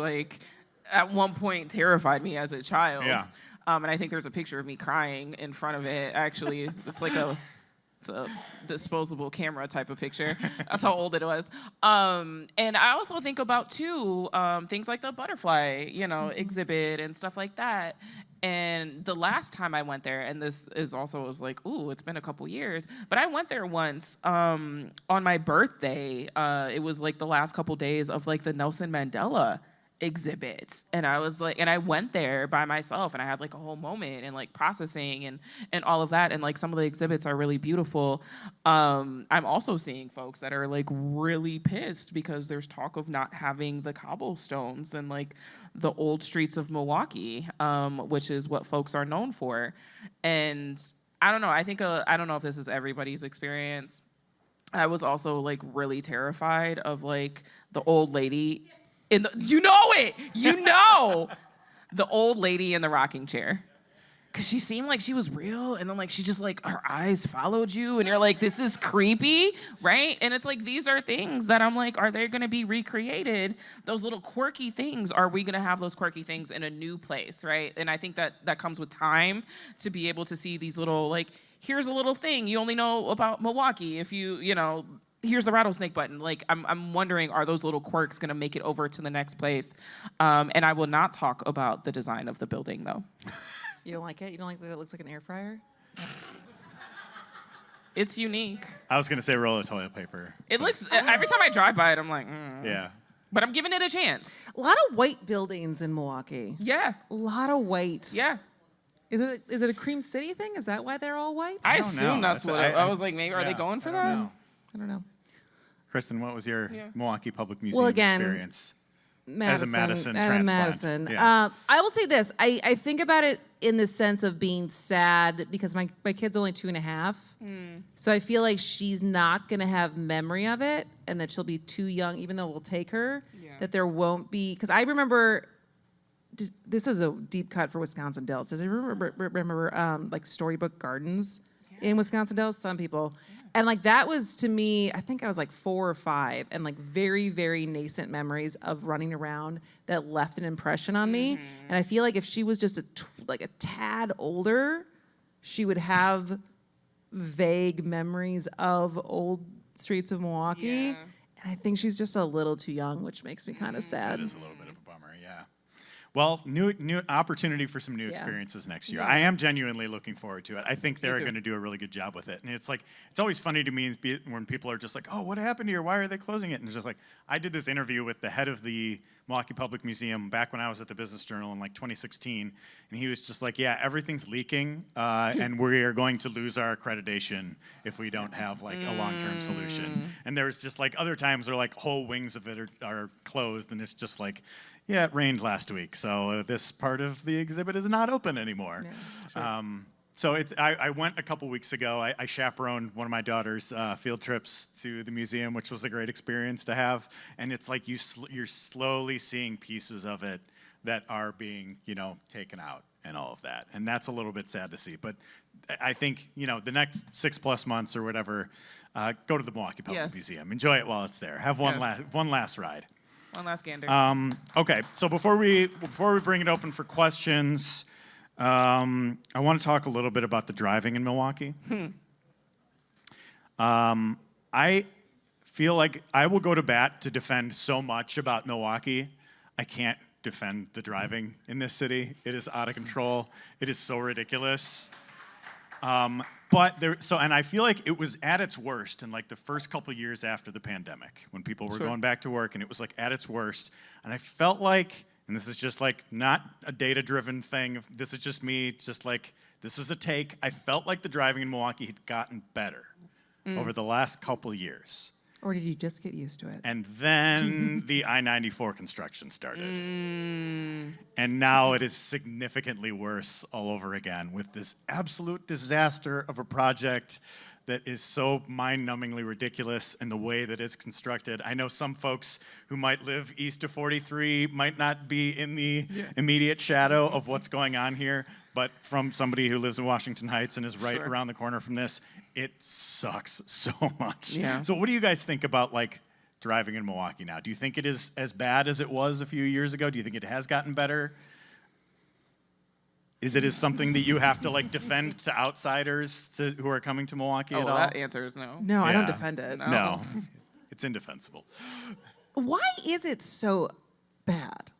S6: at one point terrified me as a child.
S1: Yeah.
S6: And I think there's a picture of me crying in front of it. Actually, it's It's a disposable camera type of picture. That's how old it was. And I also think about, too, things like the butterfly, exhibit and stuff like that. And the last time I went there, and this is also was like, ooh, it's been a couple years, but I went there once on my birthday. It was like the last couple days of like the Nelson Mandela exhibits, and I was like, and I went there by myself, and I had like a whole moment and like processing and all of that, and like some of the exhibits are really beautiful. I'm also seeing folks that are like really pissed because there's talk of not having the cobblestones and like the old streets of Milwaukee, which is what folks are known for. And I don't know, I think I don't know if this is everybody's experience. I was also like really terrified of like the old lady in the, the old lady in the rocking chair. Cause she seemed like she was real, and then like she just like her eyes followed you, and you're like, this is creepy, right? And it's like these are things that I'm like, are they gonna be recreated? Those little quirky things, are we gonna have those quirky things in a new place, right? And I think that comes with time to be able to see these little like, here's a little thing you only know about Milwaukee if you know. Here's the rattlesnake button. Like, I'm wondering, are those little quirks gonna make it over to the next place? And I will not talk about the design of the building, though.
S2: You don't like it? You don't like that it looks like an air fryer?
S6: It's unique.
S1: I was gonna say roll of toilet paper.
S6: It looks, every time I drive by it, I'm like,
S1: Yeah.
S6: But I'm giving it a chance.
S2: A lot of white buildings in Milwaukee.
S6: Yeah,
S2: A lot of white.
S6: yeah.
S2: Is it a Cream City thing? Is that why they're all white?
S6: I
S1: don't
S6: assume
S1: know.
S6: that's what I was like, maybe, are they going for that?
S2: I don't know.
S1: Kristin, what was your
S6: Yeah.
S1: Milwaukee Public Museum
S2: again,
S1: experience?
S2: Madison,
S1: As a Madison
S2: Adam
S1: transplant.
S2: Madison.
S1: Yeah.
S2: I will say this. I think about it in the sense of being sad because my kid's only 2.5. So I feel like she's not going to have memory of it and that she'll be too young, even though we'll take her, that there won't be. Because I remember, this is a deep cut for Wisconsin Dells. Does anyone remember like Storybook Gardens in Wisconsin Dells? Some people. And like that was to me, I think I was like 4 or 5, and like very, very nascent memories of running around that left an impression on me. And I feel like if she was just like a tad older, she would have vague memories of old streets of Milwaukee.
S6: Yeah.
S2: And I think she's just a little too young, which makes me kind of sad.
S1: That is a little bit of a bummer, yeah. Well, new opportunity for some new experiences next year. I am genuinely looking forward to it. I think they're going to do a really good job with it. And it's like, it's always funny to me when people are just like, oh, what happened here? Why are they closing it? And it's just like, I did this interview with the head of the Milwaukee Public Museum back when I was at the Business Journal in like 2016. And he was just like, yeah, everything's leaking. And we are going to lose our accreditation if we don't have like a long-term solution. And there's just like other times where like whole wings of it are closed. And it's just like, yeah, it rained last week, so this part of the exhibit is not open anymore. Yeah, so I went a couple weeks ago. I chaperoned one of my daughter's field trips to the museum, which was a great experience to have. And it's like you're slowly seeing pieces of it that are being, taken out and all of that. And that's a little bit sad to see. But I think, the next 6+ months or whatever, go to the Milwaukee Public Museum. Enjoy it while it's there. Have one last ride.
S6: One last gander.
S1: Okay, so before we bring it open for questions, I want to talk a little bit about the driving in Milwaukee. I feel like I will go to bat to defend so much about Milwaukee. I can't defend the driving in this city. It is out of control. It is so ridiculous. And I feel like it was at its worst in like the first couple years after the pandemic when people were going back to work, and it was like at its worst. And I felt like, and this is just like not a data-driven thing, this is just me, just like this is a take, I felt like the driving in Milwaukee had gotten better over the last couple years.
S2: Or did you just get used to it?
S1: And then the I-94 construction started. And now it is significantly worse all over again with this absolute disaster of a project that is so mind-numbingly ridiculous in the way that it's constructed. I know some folks who might live east of 43 might not be in the immediate shadow of what's going on here, but from somebody who lives in Washington Heights and is right around the corner from this, it sucks so much.
S6: Yeah.
S1: So what do you guys think about like driving in Milwaukee now? Do you think it is as bad as it was a few years ago? Do you think it has gotten better? Is it something that you have to like defend to outsiders who are coming to Milwaukee
S6: Oh,
S1: at
S6: well,
S1: all?
S6: that answer is no.
S2: No, I don't
S1: Yeah.
S2: defend it.
S1: No, it's indefensible.
S7: Why is it so bad?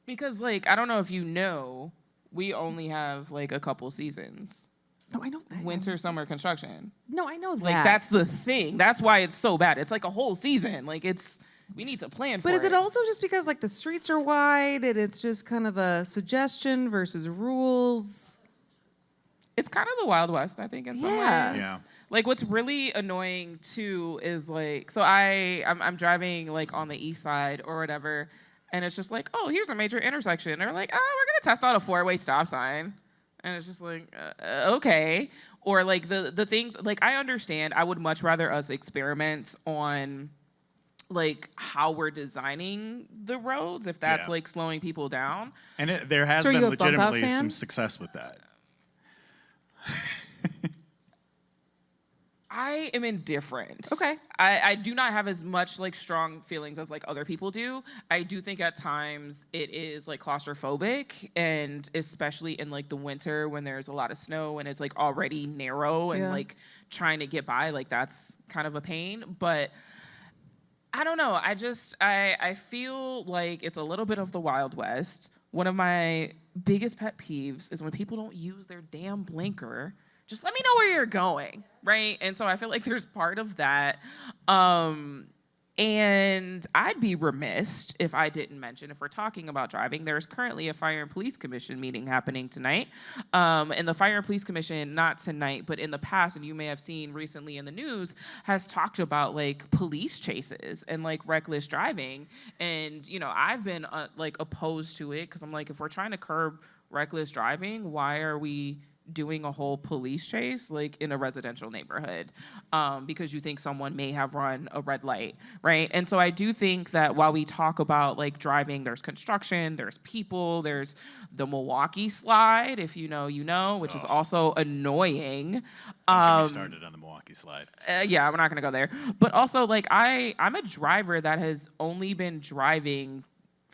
S6: Because, like, I don't know if you know, we only have, like, a couple seasons.
S7: No, I know that.
S6: Winter, summer, construction.
S7: No, I know that.
S6: Like, that's the thing. That's why it's so bad. It's like a whole season. Like, we need to plan for it.
S2: But is it also just because like the streets are wide and it's just kind of a suggestion versus rules?
S6: It's kind of the Wild West, I think, in some
S2: Yeah.
S6: ways.
S1: Yeah.
S6: Like, what's really annoying, too, is, like, so I'm driving, like, on the east side or whatever, and it's just like, oh, here's a major intersection. They're like, oh, we're going to test out a 4-way stop sign. And it's just like, okay. Or, like, the things, like, I understand. I would much rather us experiment on, like, how we're designing the roads, if that's,
S1: Yeah.
S6: like, slowing people down.
S1: And there has
S2: So are
S1: been
S2: you a Bump Out
S1: legitimately
S2: fan?
S1: some success with that.
S6: I am indifferent.
S2: Okay.
S6: I do not have as much like strong feelings as like other people do. I do think at times it is like claustrophobic, and especially in like the winter when there's a lot of snow and it's like already narrow and
S2: Yeah.
S6: like trying to get by, like that's kind of a pain. But I don't know. I feel like it's a little bit of the Wild West. One of my biggest pet peeves is when people don't use their damn blinker. Just let me know where you're going, right? And so I feel like there's part of that. And I'd be remiss if I didn't mention, if we're talking about driving, there's currently a Fire and Police Commission meeting happening tonight. And the Fire and Police Commission, not tonight, but in the past, and you may have seen recently in the news, has talked about like police chases and like reckless driving. And, you know, I've been like opposed to it because I'm like, if we're trying to curb reckless driving, why are we doing a whole police chase like in a residential neighborhood because you think someone may have run a red light, right? And so I do think that while we talk about like driving, there's construction, there's people, there's the Milwaukee slide, if you know, you know, which is also annoying.
S1: Don't get me started on the Milwaukee slide.
S6: Yeah, we're not gonna go there. But also like I'm a driver that has only been driving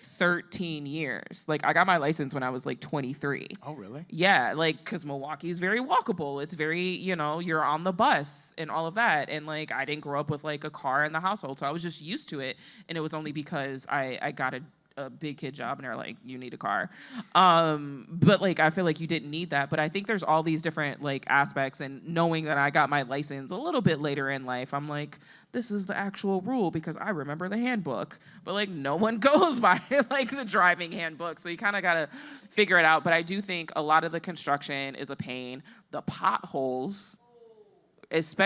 S6: 13 years. Like I got my license when I was like 23.
S1: Oh, really?
S6: Yeah, like because Milwaukee is very walkable. It's very, you know, you're on the bus and all of that. And like I didn't grow up with like a car in the household, so I was just used to it. And it was only because I got a big kid job and they're like, you need a car. But like I feel like you didn't need that. But I think there's all these different like aspects, and knowing that I got my license a little bit later in life, I'm like, this is the actual rule because I remember the handbook. But like no one goes by like the driving handbook. So you kind of got to figure it out. But I do think a lot of the construction is a pain. The potholes,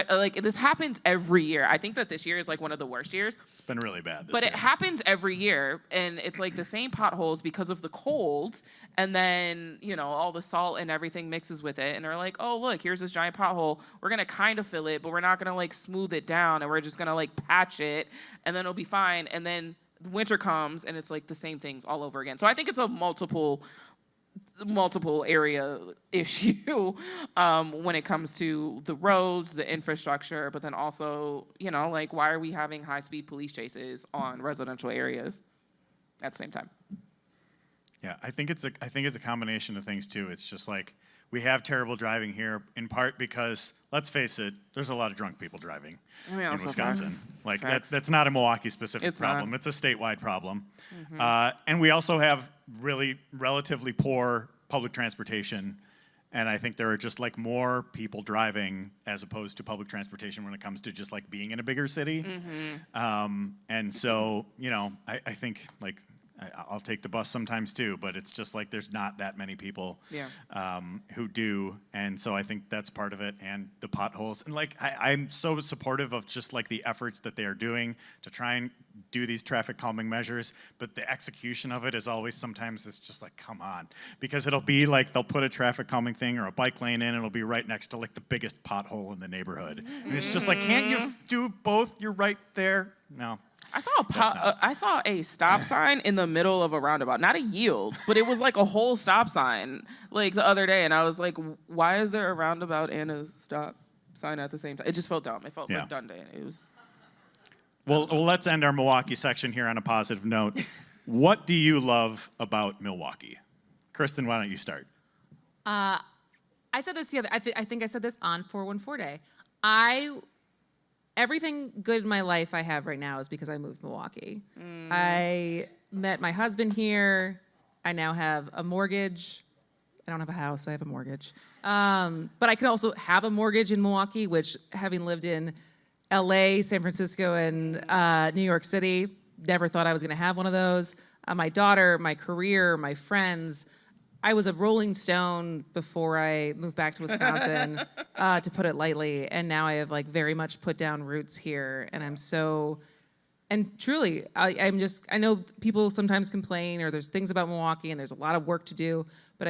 S6: like this happens every year. I think that this year is like one of the worst years.
S1: It's been really bad this
S6: But
S1: year.
S6: it happens every year, and it's like the same potholes because of the cold, and then, you know, all the salt and everything mixes with it, and they're like, oh, look, here's this giant pothole. We're going to kind of fill it, but we're not going to, like, smooth it down, and we're just going to, like, patch it, and then it'll be fine, and then winter comes, and it's, like, the same things all over again. So I think it's a multiple area issue when it comes to the roads, the infrastructure, but then also, you know, like why are we having high-speed police chases on residential areas at the same time?
S1: Yeah, I think it's a combination of things too. It's just like we have terrible driving here in part because, let's face it, there's a lot of drunk people driving
S6: I mean,
S1: in
S6: also
S1: Wisconsin.
S6: facts.
S1: Like
S6: Facts.
S1: that's not a Milwaukee specific
S6: It's not.
S1: problem. It's a statewide problem. And we also have really relatively poor public transportation. And I think there are just like more people driving as opposed to public transportation when it comes to just like being in a bigger city. And so, you know, I think like I'll take the bus sometimes too, but it's just like there's not that many people who do. And so I think that's part of it, and the potholes. And like I'm so supportive of just like the efforts that they are doing to try and do these traffic calming measures, but the execution of it is always sometimes it's just like, come on. Because it'll be like they'll put a traffic calming thing or a bike lane in, and it'll be right next to like the biggest pothole in the neighborhood. And it's just like, can't you do both? You're right there. No.
S6: I saw a stop sign in the middle of a roundabout, not a yield, but it was like a whole stop sign like the other day, and I was like, why is there a roundabout and a stop sign at the same time? It just felt dumb. It felt redundant. It was.
S1: Well, let's end our Milwaukee section here on a positive note. What do you love about Milwaukee? Kristin, why don't you start?
S2: I said this the other. I think I said this on 414 Day. Everything good in my life I have right now is because I moved to Milwaukee. I met my husband here. I now have a mortgage. I don't have a house. I have a mortgage. But I could also have a mortgage in Milwaukee, which, having lived in LA, San Francisco, and New York City, never thought I was going to have one of those. My daughter, my career, my friends. I was a Rolling Stone before I moved back to Wisconsin, to put it lightly, and now I have like very much put down roots here, and I'm so, and truly, I know people sometimes complain, or there's things about Milwaukee, and there's a lot of work to do, but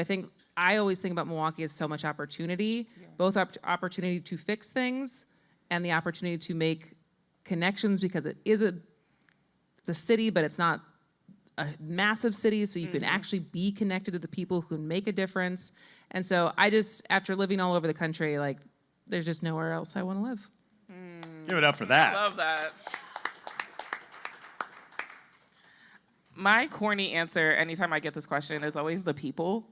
S2: I always think about Milwaukee as so much opportunity, both opportunity to fix things, and the opportunity to make connections, because it's a city, but it's not a massive city, so you can actually be connected to the people who can make a difference. And so after living all over the country, like, there's just nowhere else I want to live.
S1: Give it up for that.
S6: Love that. My corny answer anytime I get this question is always the people.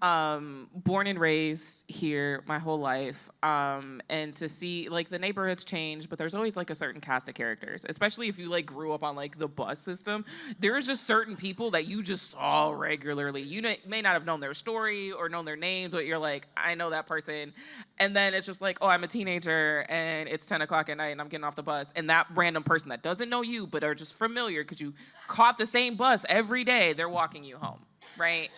S6: Born and raised here my whole life, and to see, like, the neighborhoods change, but there's always like a certain cast of characters, especially if you like grew up on like the bus system. There's just certain people that you just saw regularly. You may not have known their story or known their names, but you're like, I know that person. And then it's just like, oh, I'm a teenager and it's 10 o'clock at night and I'm getting off the bus, and that random person that doesn't know you but are just familiar because you caught the same bus every day, they're walking you home, right?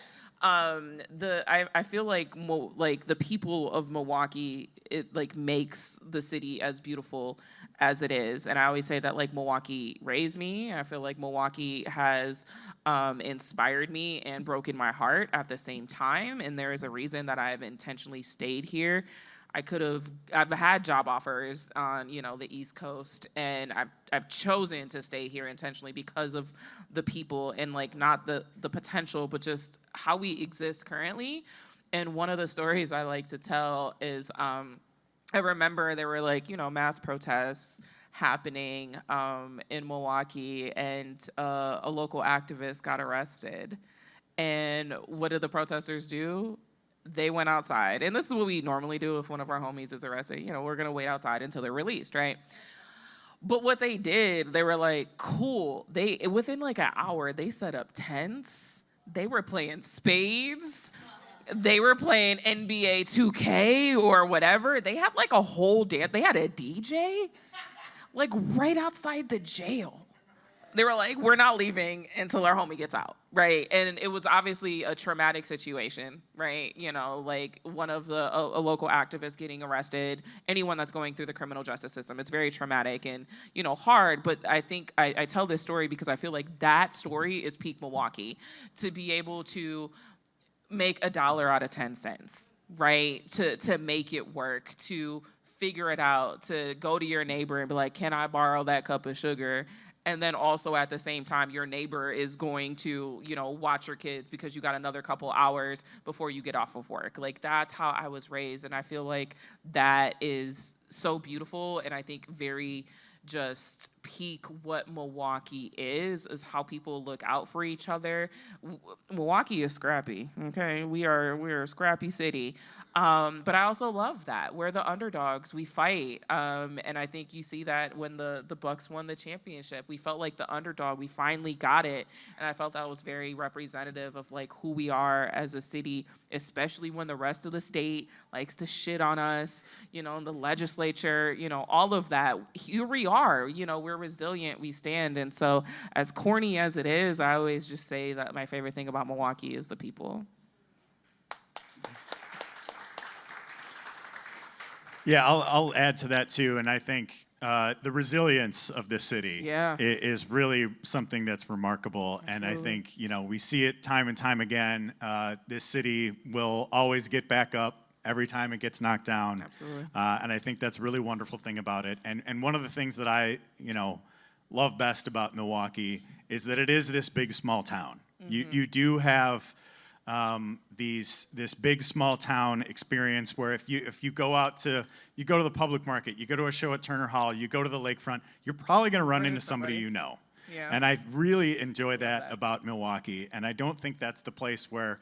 S6: I feel like the people of Milwaukee, it like makes the city as beautiful as it is. And I always say that like Milwaukee raised me. I feel like Milwaukee has inspired me and broken my heart at the same time. And there is a reason that I've intentionally stayed here. I've had job offers on, the East Coast, and I've chosen to stay here intentionally because of the people and like not the potential, but just how we exist currently. And one of the stories I like to tell is, I remember there were like, mass protests happening in Milwaukee, and a local activist got arrested. And what did the protesters do? They went outside, and this is what we normally do if one of our homies is arrested. We're gonna wait outside until they're released, right? But what they did, they were like, cool. Within like an hour, they set up tents. They were playing spades. They were playing NBA 2K or whatever. They had like a whole dance. They had a DJ, like right outside the jail. They were like, we're not leaving until our homie gets out, right? And it was obviously a traumatic situation, right? Like one of a local activist getting arrested, anyone that's going through the criminal justice system, it's very traumatic and, hard. But I think I tell this story because I feel like that story is peak Milwaukee, to be able to make $1 out of 10 cents, right? To make it work, to figure it out, to go to your neighbor and be like, can I borrow that cup of sugar? And then also at the same time, your neighbor is going to, watch your kids because you got another couple hours before you get off of work. Like, that's how I was raised. And I feel like that is so beautiful. And I think very just peak what Milwaukee is how people look out for each other. Milwaukee is scrappy, okay? We're a scrappy city. But I also love that. We're the underdogs. We fight. And I think you see that when the Bucks won the championship. We felt like the underdog. We finally got it. And I felt that was very representative of like who we are as a city, especially when the rest of the state likes to shit on us, in the legislature, all of that. Here we are, we're resilient, we stand. And so as corny as it is, I always just say that my favorite thing about Milwaukee is the people.
S1: Yeah, I'll add to that too, and I think the resilience of this city is really something that's remarkable. Absolutely. And I think we see it time and time again. This city will always get back up every time it gets knocked down.
S6: Absolutely.
S1: And I think that's a really wonderful thing about it. And one of the things that I love best about Milwaukee is that it is this big small town. Mm-hmm. You do have this big small town experience where if you go to the public market, you go to a show at Turner Hall, you go to the lakefront, you're probably going to run into somebody you know.
S6: Yeah.
S1: And I really enjoy that about Milwaukee. And I don't think that's the place where,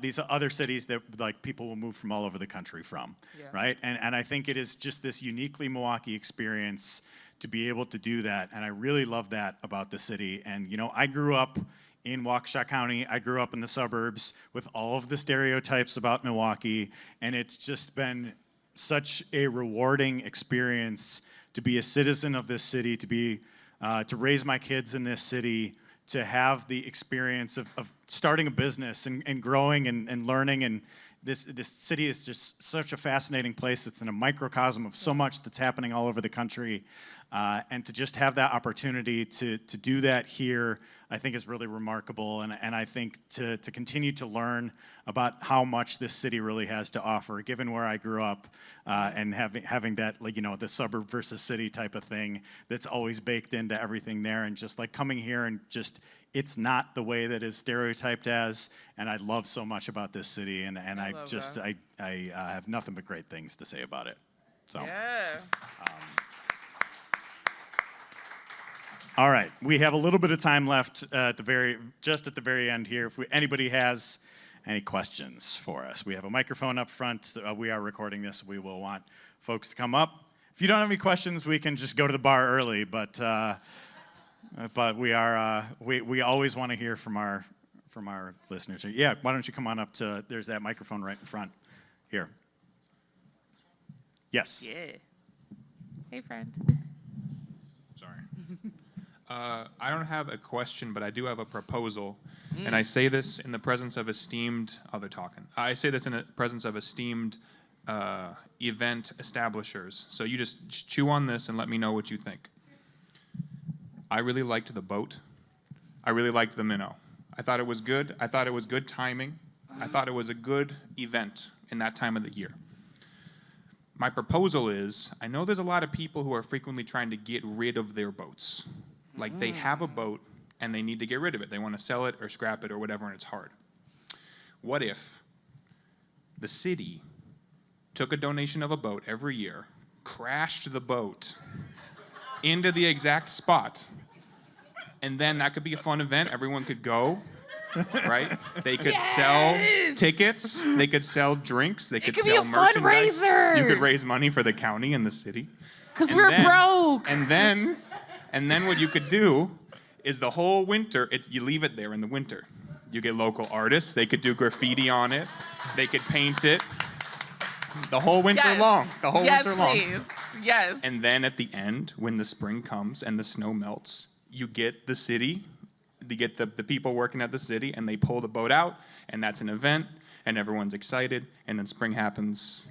S1: these other cities that like people will move from all over the country from, right? And I think it is just this uniquely Milwaukee experience to be able to do that. And I really love that about the city. And, I grew up in Waukesha County. I grew up in the suburbs with all of the stereotypes about Milwaukee. And it's just been such a rewarding experience to be a citizen of this city, to raise my kids in this city, to have the experience of starting a business and growing and learning. And this city is just such a fascinating place. It's in a microcosm of so much that's happening all over the country. And to just have that opportunity to do that here, I think is really remarkable. And I think to continue to learn about how much this city really has to offer, given where I grew up, and having that, the suburb versus city type of thing that's always baked into everything there. And just like coming here and just, it's not the way that is stereotyped as, and I love so much about this city. And I have nothing but great things to say about it. So.
S6: Yeah.
S1: All right, we have a little bit of time left at the very end here. If anybody has any questions for us, we have a microphone up front. We are recording this. We will want folks to come up. If you don't have any questions, we can just go to the bar early. But we always want to hear from our listeners. Yeah, why don't you come on up to? There's that microphone right in front here. Yes.
S6: Yeah. Hey, friend.
S8: Sorry. I don't have a question, but I do have a proposal. And I say this in the presence of esteemed, I say this in the presence of esteemed event establishers. So you just chew on this and let me know what you think. I really liked the boat. I really liked the minnow. I thought it was good. I thought it was good timing. I thought it was a good event in that time of the year. My proposal is, I know there's a lot of people who are frequently trying to get rid of their boats. Like they have a boat and they need to get rid of it. They want to sell it or scrap it or whatever, and it's hard. What if the city took a donation of a boat every year, crashed the boat into the exact spot, and then that could be a fun event. Everyone could go, right? They could sell tickets. They could sell drinks. They could
S6: could be
S8: sell
S6: a
S8: merchandise.
S6: fundraiser.
S8: You could raise money for the county and the city.
S6: Because
S8: And
S6: we're
S8: then-
S6: broke.
S8: And then what you could do is the whole winter, you leave it there in the winter. You get local artists. They could do graffiti on it. They could paint it the whole winter long. The whole winter long.
S6: Yes, please. Yes.
S8: And then at the end, when the spring comes and the snow melts, you get the city, you get the people working at the city, and they pull the boat out, and that's an event, and everyone's excited, and then spring happens,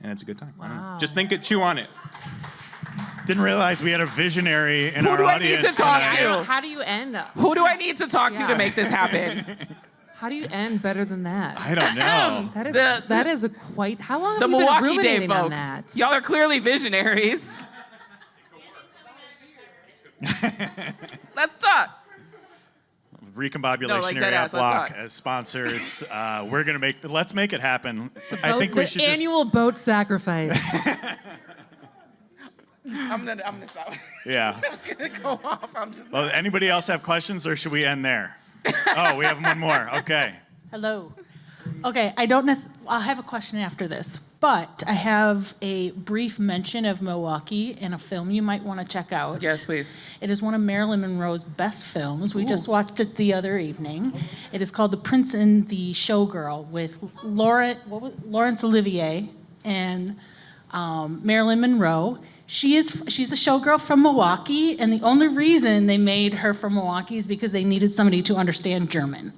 S8: and it's a good time. I don't know. Just chew on it.
S1: Didn't realize we had a visionary in
S6: Who
S1: our
S6: do I need
S1: audience.
S6: to talk
S1: tonight.
S6: to?
S2: How do you end up?
S6: Who do I need to talk to
S2: Yeah.
S6: to make this happen?
S2: How do you end better than that?
S1: I don't know.
S2: That is a quite. How long have
S6: The
S2: you been
S6: Milwaukee Day
S2: ruminating on
S6: folks.
S2: that?
S6: Y'all are clearly visionaries. Let's talk.
S1: Recombobulation
S6: No, like
S1: Area
S6: deadass, let's
S1: Block
S6: talk.
S1: as sponsors. Let's make it happen. I
S2: Boat-
S1: think we
S2: the
S1: should
S2: annual boat sacrifice.
S6: I'm gonna stop.
S1: Yeah.
S6: I'm just gonna go off. I'm just.
S1: Well, anybody else have questions, or should we end there? Oh, we have one more. Okay.
S9: Hello. Okay, I'll have a question after this, but I have a brief mention of Milwaukee in a film you might want to check out.
S6: Yes, please.
S9: It is one of Marilyn Monroe's best films. We just watched it the other evening. It is called The Prince and the Showgirl with Laurence Olivier and Marilyn Monroe. She's a showgirl from Milwaukee, and the only reason they made her from Milwaukee is because they needed somebody to understand German.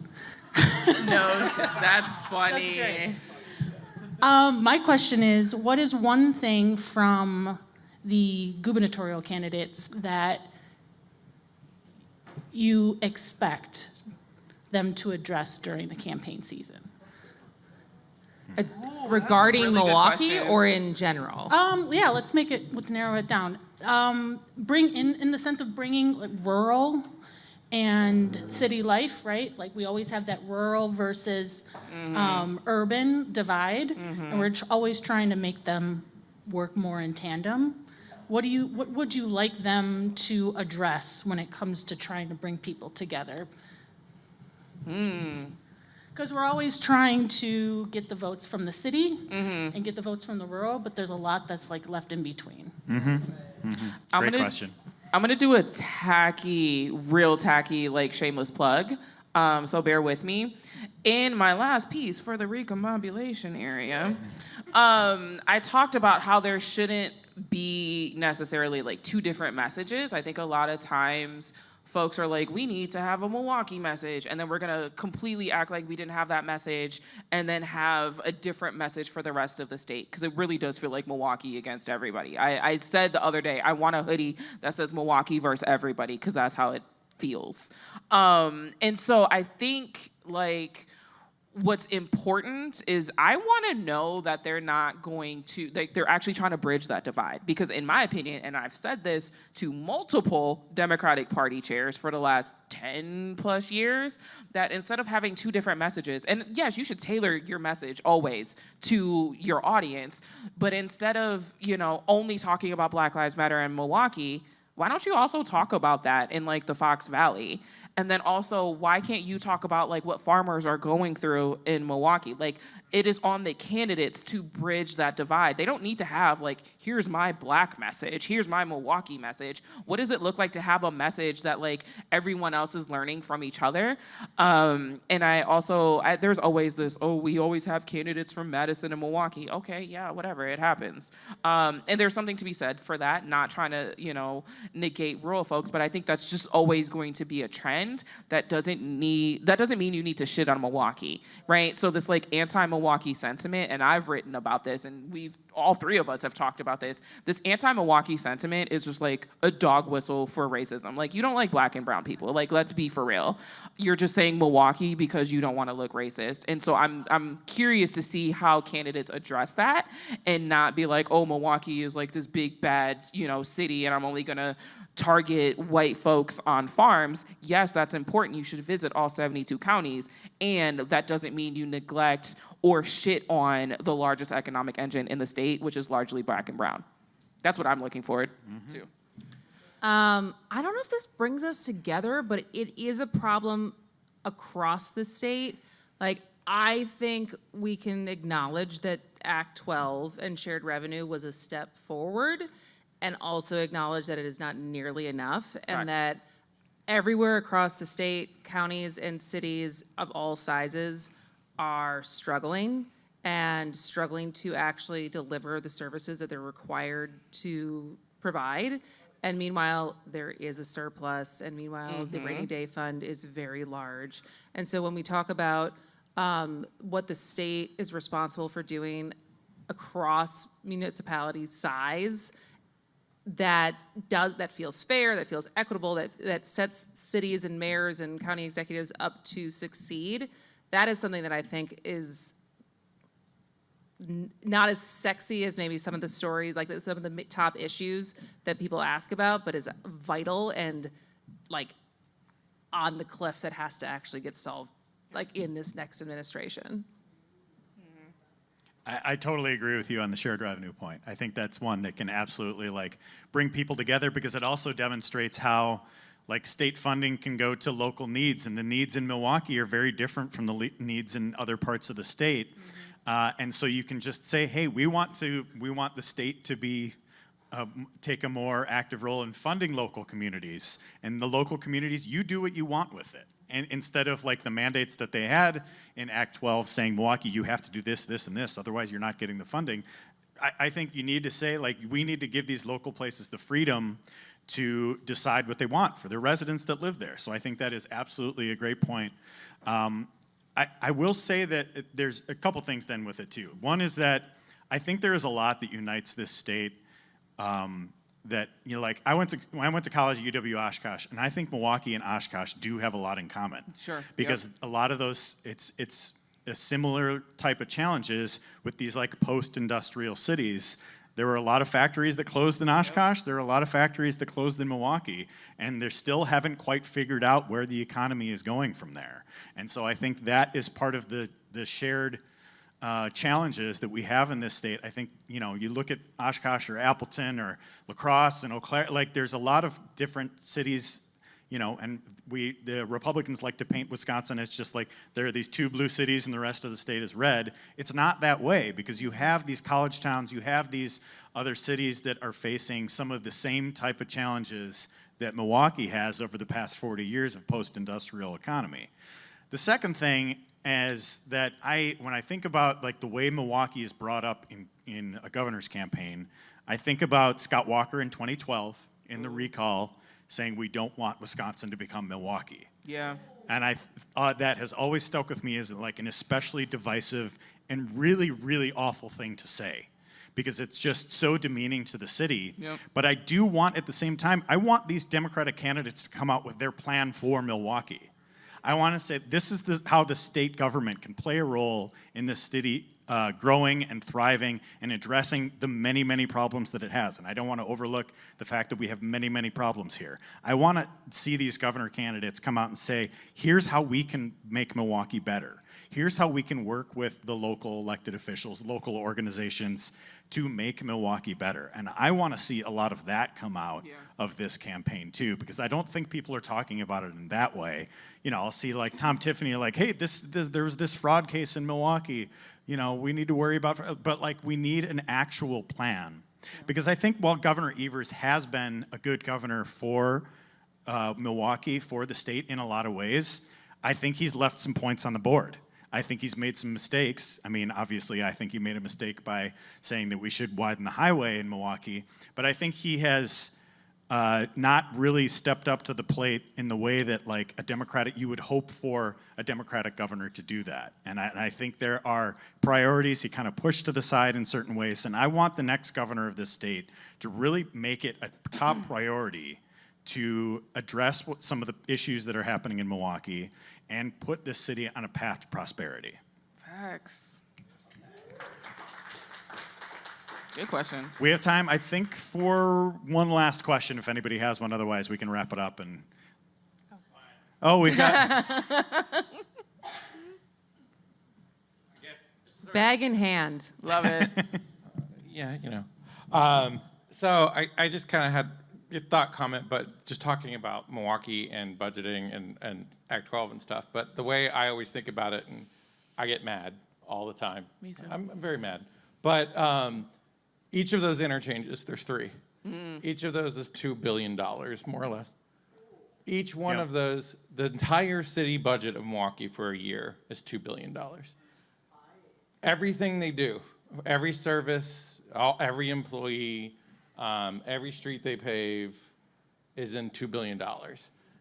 S6: No, that's funny.
S9: That's great. My question is, what is one thing from the gubernatorial candidates that you expect them to address during the campaign season?
S2: Regarding
S6: really good
S2: Milwaukee
S6: question.
S2: or in general?
S9: Yeah, let's narrow it down. Bring in the sense of bringing like, rural and city life, right? Like we always have that rural versus urban divide, and we're always trying to make them work more in tandem. what would you like them to address when it comes to trying to bring people together? Because we're always trying to get the votes from the city and get the votes from the rural, but there's a lot that's like left in between.
S1: Great question.
S6: I'm gonna do a real tacky, like shameless plug. So bear with me. In my last piece for the Recombobulation Area, I talked about how there shouldn't be necessarily like two different messages. I think a lot of times folks are like, we need to have a Milwaukee message, and then we're gonna completely act like we didn't have that message and then have a different message for the rest of the state, because it really does feel like Milwaukee against everybody. I said the other day, I want a hoodie that says Milwaukee versus everybody, because that's how it feels. And so I think like what's important is I want to know that they're not going to, like, they're actually trying to bridge that divide. Because in my opinion, and I've said this to multiple Democratic Party chairs for the last 10 plus years, that instead of having two different messages, and yes, you should tailor your message always to your audience, but instead of, only talking about Black Lives Matter in Milwaukee, why don't you also talk about that in like the Fox Valley? And then also, why can't you talk about like what farmers are going through in Milwaukee? Like, it is on the candidates to bridge that divide. They don't need to have like, here's my Black message, here's my Milwaukee message. What does it look like to have a message that like everyone else is learning from each other? And there's always this, we always have candidates from Madison and Milwaukee. Okay, yeah, whatever, it happens. And there's something to be said for that, not trying to, negate rural folks, but I think that's just always going to be a trend. That doesn't mean you need to shit on Milwaukee, right? So this like anti-Milwaukee sentiment, and I've written about this, and all three of us have talked about this. This anti-Milwaukee sentiment is just like a dog whistle for racism. Like, you don't like Black and brown people. Like, let's be for real. You're just saying Milwaukee because you don't want to look racist. And so I'm curious to see how candidates address that and not be like, oh, Milwaukee is like this big bad, city, and I'm only gonna target white folks on farms. Yes, that's important. You should visit all 72 counties. And that doesn't mean you neglect or shit on the largest economic engine in the state, which is largely Black and brown. That's what I'm looking forward to.
S2: I don't know if this brings us together, but it is a problem across the state. Like, I think we can acknowledge that Act 12 and shared revenue was a step forward, and also acknowledge that it is not nearly enough, and that everywhere across the state, counties and cities of all sizes are struggling to actually deliver the services that they're required to provide. And meanwhile, there is a surplus, and meanwhile, the rainy day fund is very large. And so when we talk about what the state is responsible for doing across municipality size, that feels fair, that feels equitable, that sets cities and mayors and county executives up to succeed, that is something that I think is not as sexy as maybe some of the stories, like some of the top issues that people ask about, but is vital and like on the cliff that has to actually get solved, like in this next administration.
S1: I totally agree with you on the shared revenue point. I think that's one that can absolutely like bring people together, because it also demonstrates how like state funding can go to local needs, and the needs in Milwaukee are very different from the needs in other parts of the state. And so you can just say, hey, we want the state to be take a more active role in funding local communities, and the local communities, you do what you want with it. And instead of like the mandates that they had in Act 12 saying, Milwaukee, you have to do this, this, and this, otherwise you're not getting the funding. I think you need to say, like, we need to give these local places the freedom to decide what they want for their residents that live there. So I think that is absolutely a great point. I will say that there's a couple things then with it too. One is that I think there is a lot that unites this state. That, like, I went to college at UW Oshkosh, and I think Milwaukee and Oshkosh do have a lot in common.
S6: Sure.
S1: Because a lot of those, it's a similar type of challenges with these like post-industrial cities. There were a lot of factories that closed in Oshkosh. There are a lot of factories that closed in Milwaukee, and they still haven't quite figured out where the economy is going from there. And so I think that is part of the shared challenges that we have in this state. I think, you look at Oshkosh or Appleton or La Crosse and Eau Claire, like there's a lot of different cities, and the Republicans like to paint Wisconsin as just like there are these two blue cities and the rest of the state is red. It's not that way, because you have these college towns, you have these other cities that are facing some of the same type of challenges that Milwaukee has over the past 40 years of post-industrial economy. The second thing is that when I think about like the way Milwaukee is brought up in a governor's campaign, I think about Scott Walker in 2012 in the recall saying we don't want Wisconsin to become Milwaukee.
S6: Yeah.
S1: And that has always stuck with me as like an especially divisive and really, really awful thing to say, because it's just so demeaning to the city.
S6: Yep.
S1: But I do want, at the same time, I want these Democratic candidates to come out with their plan for Milwaukee. I want to say this is how the state government can play a role in this city growing and thriving and addressing the many, many problems that it has. And I don't want to overlook the fact that we have many, many problems here. I want to see these governor candidates come out and say, here's how we can make Milwaukee better. Here's how we can work with the local elected officials, local organizations to make Milwaukee better. And I want to see a lot of that come out of this campaign too, because I don't think people are talking about it in that way. I'll see like Tom Tiffany like, hey, there was this fraud case in Milwaukee. We need to worry about, but like we need an actual plan. Because I think while Governor Evers has been a good governor for Milwaukee, for the state in a lot of ways, I think he's left some points on the board. I think he's made some mistakes. I mean, obviously, I think he made a mistake by saying that we should widen the highway in Milwaukee, but I think he has not really stepped up to the plate in the way that like you would hope for a Democratic governor to do that. And I think there are priorities he kind of pushed to the side in certain ways, and I want the next governor of this state to really make it a top priority to address some of the issues that are happening in Milwaukee and put this city on a path to prosperity.
S6: Facts. Good question.
S1: We have time, I think, for one last question, if anybody has one. Otherwise, we can wrap it up. And oh, we've got
S2: Bag in hand.
S6: Love it.
S10: Yeah, So I just kind of had a thought comment, but just talking about Milwaukee and budgeting and Act 12 and stuff. But the way I always think about it, and I get mad all the time.
S6: Me too.
S10: I'm very mad. But each of those interchanges, there's three. Each of those is $2 billion, more or less. Each one of those, the entire city budget of Milwaukee for a year is $2 billion. Everything they do, every service, every employee, every street they pave is in $2 billion.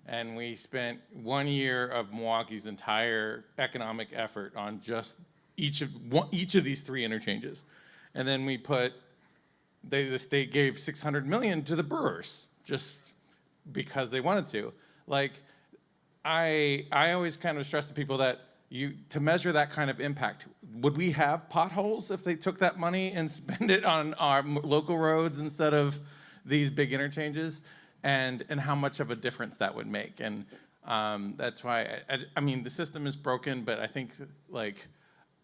S10: And we spent 1 year of Milwaukee's entire economic effort on just each of these three interchanges. And then we the state gave $600 million to the brewers just because they wanted to. Like, I always kind of stress to people that to measure that kind of impact, would we have potholes if they took that money and spent it on our local roads instead of these big interchanges? And how much of a difference that would make. And that's why, I mean, the system is broken, but I think, like,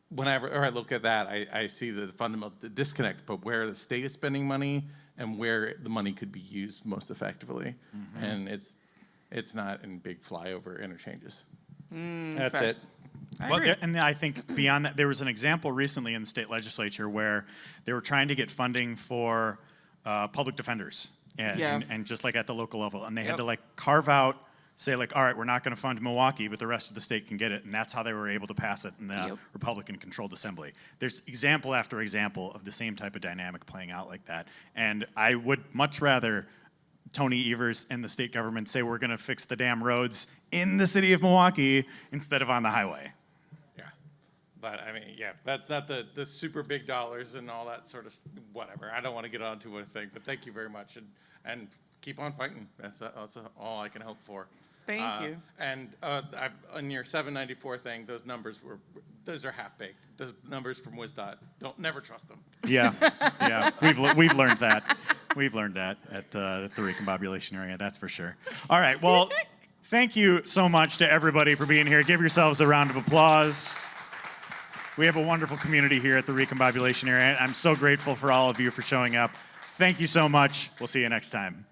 S10: whenever I look at that, I see the fundamental disconnect, but where the state is spending money and where the money could be used most effectively. Mm-hmm. And it's not in big flyover interchanges. That's it.
S1: And I think beyond that, there was an example recently in the state legislature where they were trying to get funding for public defenders, and just like at the local level, and they had to like carve out, say like, all right, we're not going to fund Milwaukee, but the rest of the state can get it, and that's how they were able to pass it in the Republican-controlled assembly. There's example after example of the same type of dynamic playing out like that, and I would much rather Tony Evers and the state government say we're going to fix the damn roads in the city of Milwaukee instead of on the highway.
S10: Yeah, but I mean, that's not the super big dollars and all that sort of whatever. I don't want to get onto a thing, but thank you very much, and keep on fighting. That's all I can hope for.
S6: Thank you.
S10: And on your 794 thing, those are half-baked. Those numbers from WisDOT, never trust them.
S1: Yeah. We've learned that. We've learned that at the Recombobulation Area, that's for sure. All right, well, thank you so much to everybody for being here. Give yourselves a round of applause. We have a wonderful community here at the Recombobulation Area. I'm so grateful for all of you for showing up. Thank you so much. We'll see you next time.